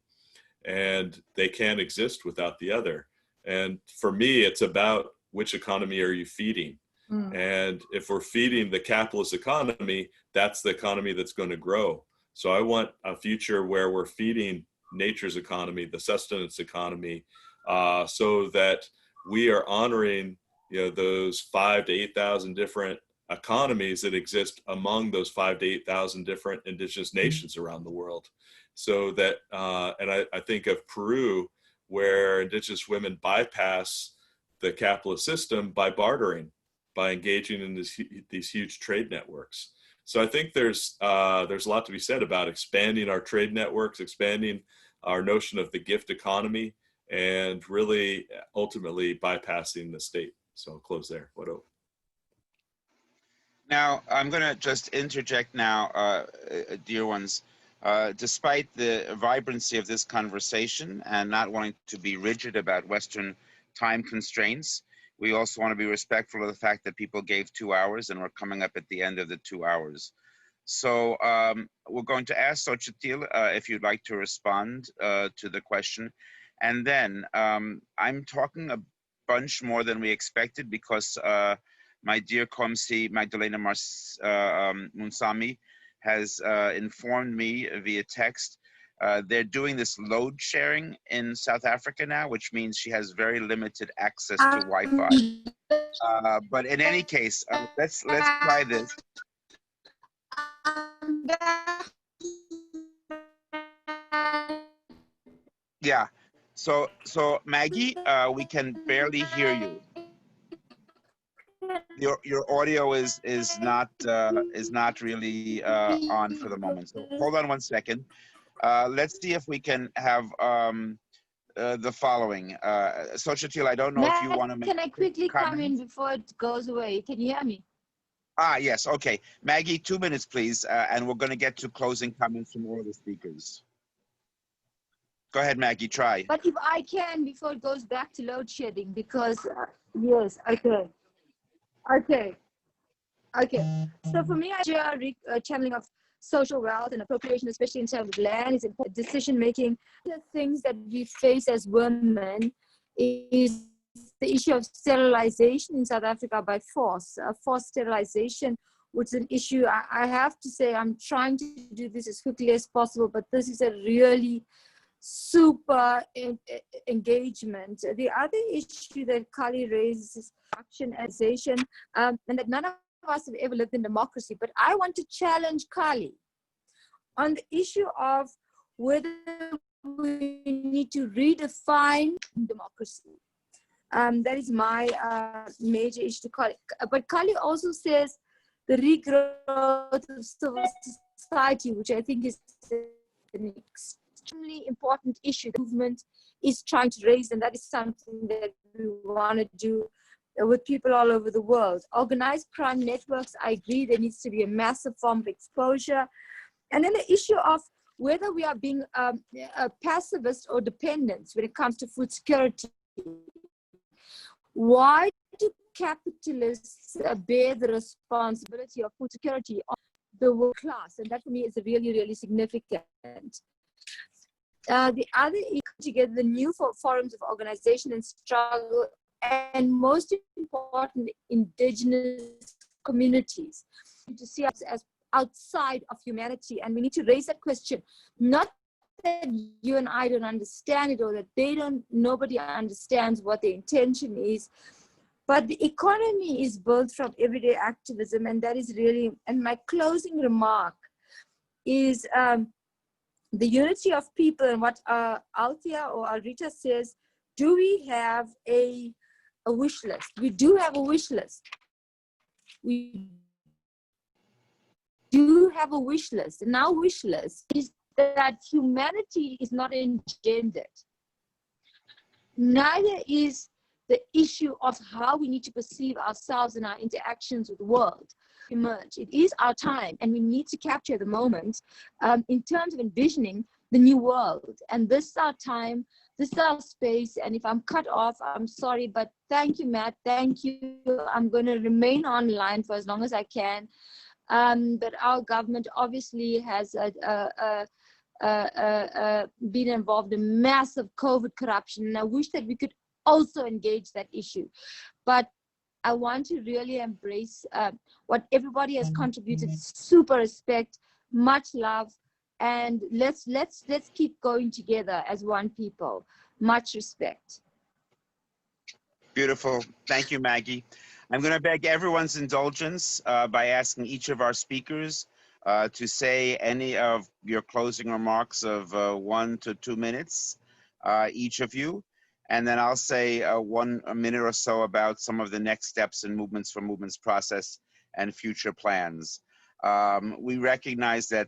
And they can't exist without the other. And for me, it's about which economy are you feeding? And if we're feeding the capitalist economy, that's the economy that's going to grow. So I want a future where we're feeding nature's economy, the sustenance economy, so that we are honoring, you know, those 5,000 to 8,000 different economies that exist among those 5,000 to 8,000 different Indigenous nations around the world. So that, and I think of Peru, where Indigenous women bypass the capitalist system by bartering, by engaging in these huge trade networks. So I think there's a lot to be said about expanding our trade networks, expanding our notion of the gift economy, and really ultimately bypassing the state. So I'll close there. What else? Now, I'm going to just interject now, dear ones. Despite the vibrancy of this conversation and not wanting to be rigid about Western time constraints, we also want to be respectful of the fact that people gave 2 hours and we're coming up at the end of the 2 hours. So we're going to ask Xochitl if you'd like to respond to the question. And then I'm talking a bunch more than we expected because my dear Komsi Magdalene Moonsamy has informed me via text. They're doing this load sharing in South Africa now, which means she has very limited access to Wi-Fi. But in any case, let's try this. Yeah. So Maggie, we can barely hear you. Your audio is not really on for the moment. So hold on 1 second. Let's see if we can have the following. Xochitl, I don't know if you want to make. Can I quickly come in before it goes away? Can you hear me? Ah, yes. Okay. Maggie, 2 minutes, please. And we're going to get to closing comments from all of the speakers. Go ahead, Maggie, try. But if I can, before it goes back to load shedding, because, yes, okay. So for me, channeling of social wealth and appropriation, especially in terms of land, is important. Decision-making. The things that we face as women is the issue of sterilization in South Africa by forced sterilization, which is an issue. I have to say I'm trying to do this as quickly as possible, but this is a really super engagement. The other issue that Kali raises is actionization, and that none of us have ever lived in democracy, but I want to challenge Kali on the issue of whether we need to redefine democracy. That is my major issue to Kali. But Kali also says the regrowth of civil society, which I think is an extremely important issue the movement is trying to raise, and that is something that we want to do with people all over the world. Organized crime networks, I agree there needs to be a massive form of exposure. And then the issue of whether we are being a pacifist or dependent when it comes to food security. Why do capitalists bear the responsibility of food security on the working class? And that for me is really, really significant. The other is together the new forums of organization and struggle, and most important, indigenous communities, to see us as outside of humanity. And we need to raise that question, not that you and I don't understand it, or that nobody understands what the intention is, but the economy is built from everyday activism, and that is really, and my closing remark is the unity of people, and what Althea or Alrita says, do we have a wish list? We do have a wish list. We do have a wish list. And our wish list is that humanity is not engendered. Neither is the issue of how we need to perceive ourselves and our interactions with the world emerge. It is our time, and we need to capture the moment in terms of envisioning the new world. And this is our time, this is our space. And if I'm cut off, I'm sorry, but thank you, Matt. Thank you. I'm going to remain online for as long as I can. But our government obviously has been involved in massive COVID corruption. And I wish that we could also engage that issue. But I want to really embrace what everybody has contributed. Super respect, much love, and let's keep going together as one people. Much respect. Beautiful. Thank you, Maggie. I'm going to beg everyone's indulgence by asking each of our speakers to say any of your closing remarks of 1 to 2 minutes, each of you. And then I'll say a minute or so about some of the next steps in Movements for Movements process and future plans. We recognize that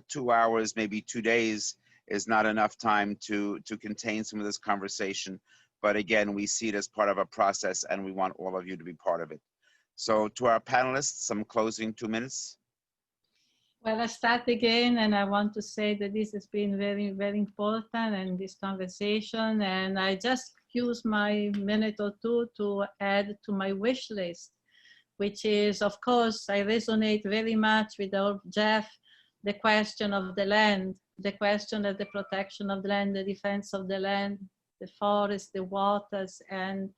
2 hours, maybe 2 days, is not enough time to contain some of this conversation. But again, we see it as part of a process, and we want all of you to be part of it. So to our panelists, some closing 2 minutes. Well, I start again, and I want to say that this has been very, very important in this conversation. And I just use my minute or two to add to my wish list, which is, of course, I resonate very much with Jeff, the question of the land, the question of the protection of the land, the defense of the land, the forest, the waters, and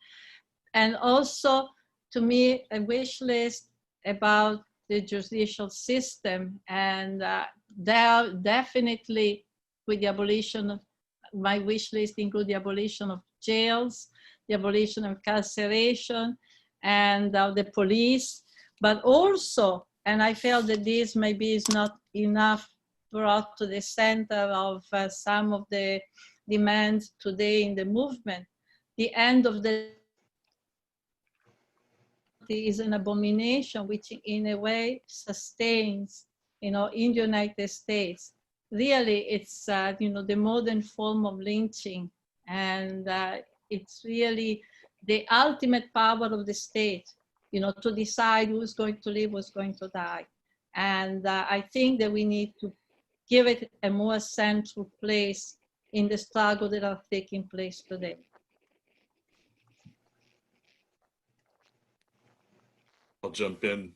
also, to me, a wish list about the judicial system. And there definitely, with the abolition of, my wish list include the abolition of jails, the abolition of incarceration, and the police, but also, and I felt that this maybe is not enough brought to the center of some of the demands today in the movement, the end of the is an abomination which in a way sustains, in the United States. Really, it's, the modern form of lynching, and it's really the ultimate power of the state, to decide who's going to live, who's going to die. And I think that we need to give it a more central place in the struggle that are taking place today. I'll jump in.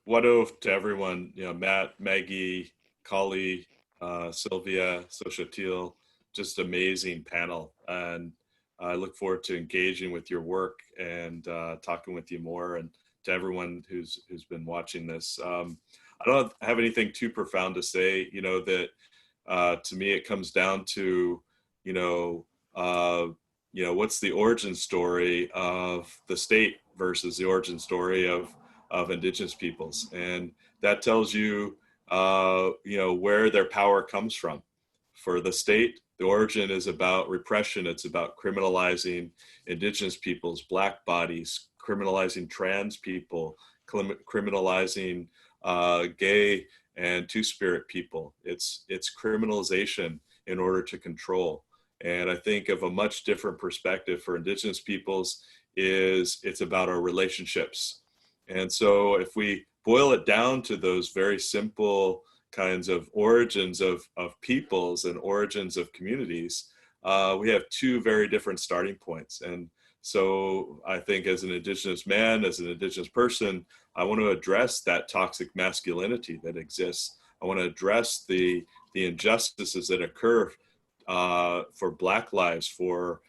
Wado to everyone, Matt, Maggie, Kali, Silvia, Xochitl, just amazing panel. And I look forward to engaging with your work and talking with you more, and to everyone who's been watching this. I don't have anything too profound to say, that to me it comes down to, what's the origin story of the state versus the origin story of indigenous peoples. And that tells you, where their power comes from. For the state, the origin is about repression. It's about criminalizing indigenous peoples, Black bodies, criminalizing trans people, criminalizing gay and two-spirit people. It's criminalization in order to control. And I think of a much different perspective for indigenous peoples is it's about our relationships. And so if we boil it down to those very simple kinds of origins of peoples and origins of communities, we have two very different starting points. And so I think as an indigenous man, as an indigenous person, I want to address that toxic masculinity that exists. I want to address the injustices that occur for Black lives, for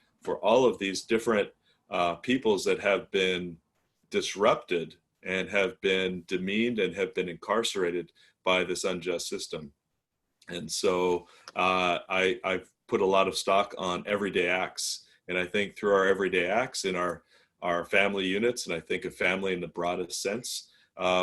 all of these different peoples that have been disrupted and have been demeaned and have been incarcerated by this unjust system. And so I've put a lot of stock on everyday acts. And I think through our everyday acts in our family units, and I think of family in the broadest sense,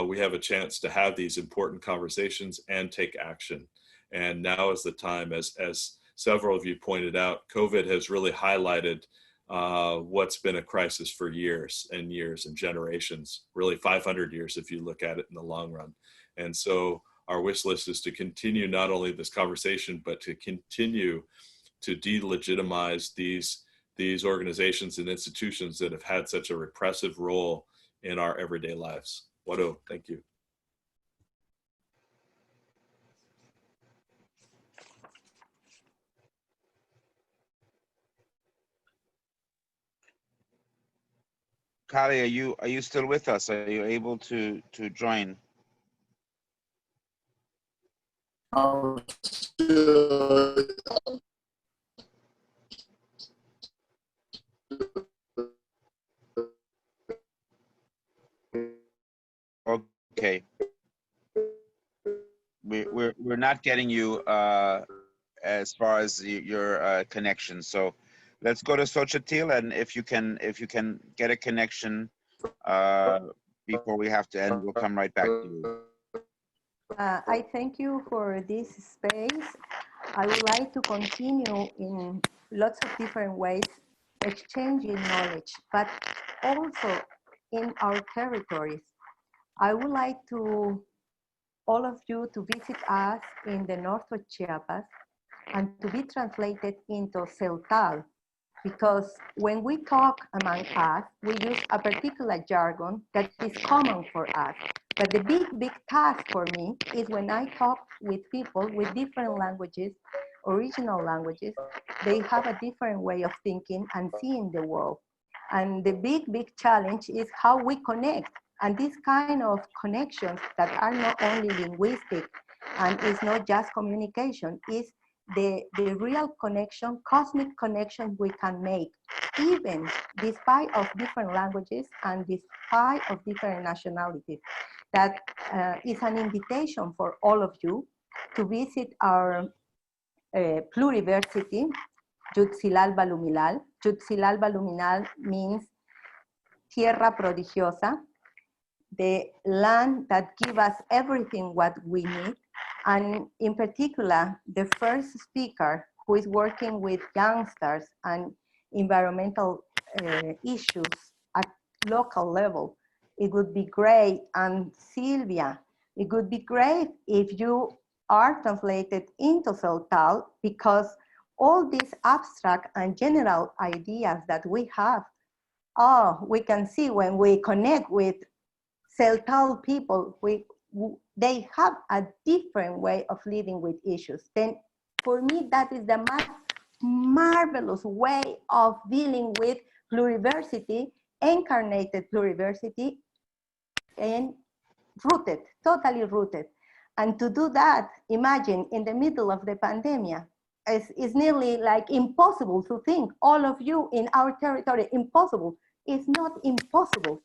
we have a chance to have these important conversations and take action. And now is the time, as several of you pointed out, COVID has really highlighted what's been a crisis for years and years and generations, really 500 years if you look at it in the long run. And so our wish list is to continue not only this conversation, but to continue to delegitimize these organizations and institutions that have had such a repressive role in our everyday lives. Wado, thank you. Kali, are you still with us? Are you able to join? Oh, okay. We're not getting you as far as your connection. So let's go to Xochitl, and if you can get a connection before we have to end, we'll come right back to you. I thank you for this space. I would like to continue in lots of different ways, exchanging knowledge, but also in our territories. I would like to all of you to visit us in the north of Chiapas and to be translated into Celtal, because when we talk among us, we use a particular jargon that is common for us. But the big task for me is when I talk with people with different languages, original languages, they have a different way of thinking and seeing the world. And the big challenge is how we connect And this kind of connections that are not only linguistic and it's not just communication, is the real connection, cosmic connection we can make, even despite of different languages and despite of different nationalities. That is an invitation for all of you to visit our pluriversity, Yutzilal Balumilal. Yutzilal Baluminal means tierra prodigiosa, the land that gives us everything what we need. And in particular, the first speaker who is working with youngsters and environmental issues at local level, it would be great. And Silvia, it would be great if you are translated into Xochitl, because all these abstract and general ideas that we have, we can see when we connect with Xochitl people, they have a different way of living with issues. Then for me, that is the marvelous way of dealing with pluriversity, incarnated pluriversity, and rooted, totally rooted. And to do that, imagine in the middle of the pandemic, it's nearly like impossible to think all of you in our territory, impossible. It's not impossible.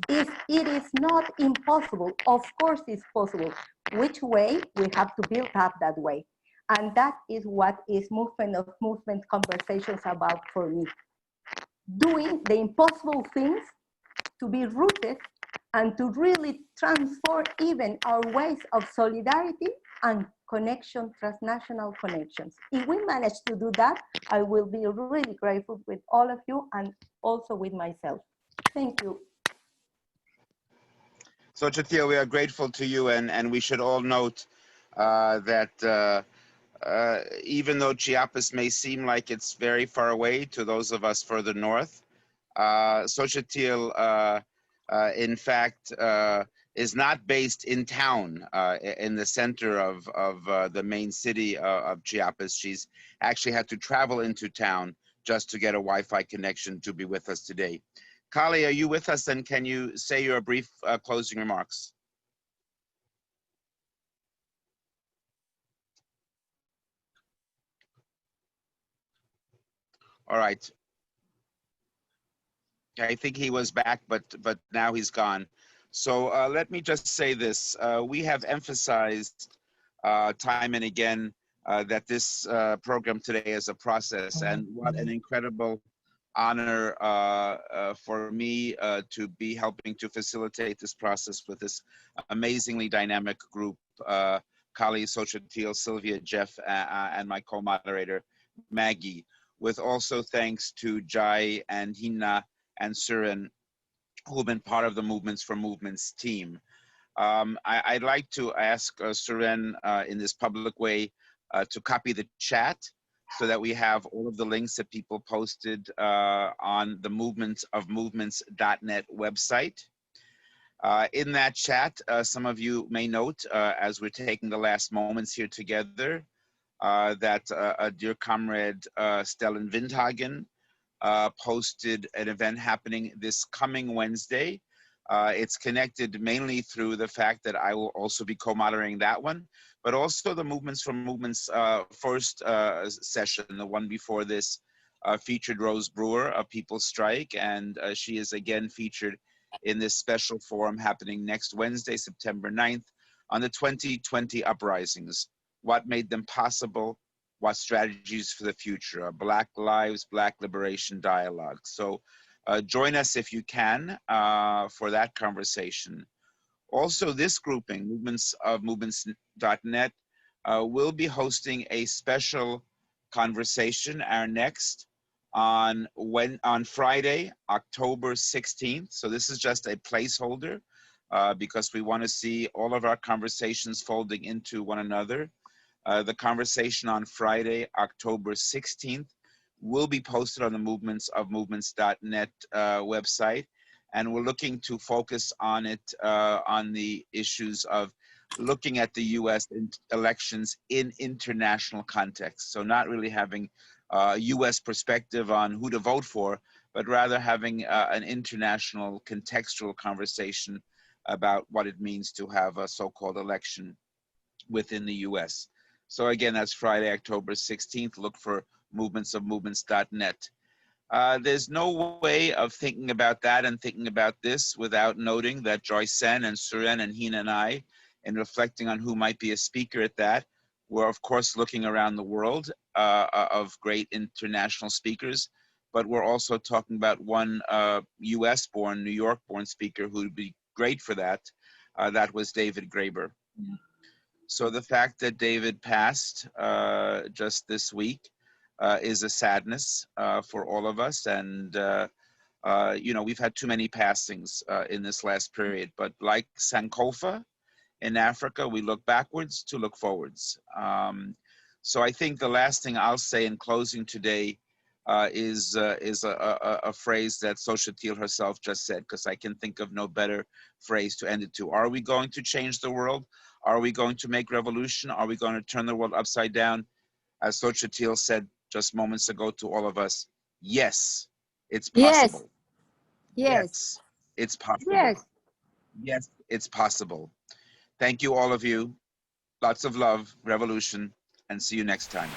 It is not impossible. Of course it's possible. Which way? We have to build up that way. And that is what is movement of movement conversations about for me. Doing the impossible things to be rooted and to really transform even our ways of solidarity and connection, transnational connections. If we manage to do that, I will be really grateful with all of you and also with myself. Thank you. Xochitl, we are grateful to you, and we should all note that even though Chiapas may seem like it's very far away to those of us further north, Xochitl, in fact, is not based in town in the center of the main city of Chiapas. She's actually had to travel into town just to get a Wi-Fi connection to be with us today. Kali, are you with us, and can you say your brief closing remarks? All right. I think he was back, but now he's gone. So let me just say this. We have emphasized time and again that this program today is a process, and what an incredible honor for me to be helping to facilitate this process with this amazingly dynamic group, Kali, Xochitl, Silvia, Jeff, and my co-moderator, Maggie, with also thanks to Jai and Hina and Surin, who have been part of the Movements for Movements team. I'd like to ask Surin in this public way to copy the chat so that we have all of the links that people posted on the movementsofmovements.net website. In that chat, some of you may note, as we're taking the last moments here together, that a dear comrade, Stellan Windhagen, posted an event happening this coming Wednesday. It's connected mainly through the fact that I will also be co-moderating that one, but also the Movements for Movements first session, the one before this, featured Rose Brewer of People's Strike, and she is again featured in this special forum happening next Wednesday, September 9th, on the 2020 uprisings. What made them possible? What strategies for the future? A Black Lives, Black Liberation dialogue. So join us if you can for that conversation. Also, this grouping, movementsofmovements.net, will be hosting a special conversation, our next, on Friday, October 16th. So this is just a placeholder because we want to see all of our conversations folding into one another. The conversation on Friday, October 16th, will be posted on the movementsofmovements.net website, and we're looking to focus on it on the issues of looking at the U.S. elections in international context. So not really having a U.S. perspective on who to vote for, but rather having an international contextual conversation about what it means to have a so-called election within the US. So again, that's Friday, October 16th. Look for movementsofmovements.net. There's no way of thinking about that and thinking about this without noting that Joyce Sen and Suren and Hina and I, in reflecting on who might be a speaker at that, we're of course looking around the world of great international speakers, but we're also talking about one US-born, New York-born speaker who would be great for that. That was David Graeber. Yeah. So the fact that David passed just this week is a sadness for all of us. And, you know, we've had too many passings in this last period. But like Sankofa in Africa, we look backwards to look forwards. So I think the last thing I'll say in closing today is a phrase that Xochitl herself just said, because I can think of no better phrase to end it to. Are we going to change the world? Are we going to make revolution? Are we going to turn the world upside down? As Xochitl said just moments ago to all of us, yes, it's possible. Yes, it's possible. Yes. Yes, it's possible. Thank you, all of you. Lots of love, revolution, and see you next time.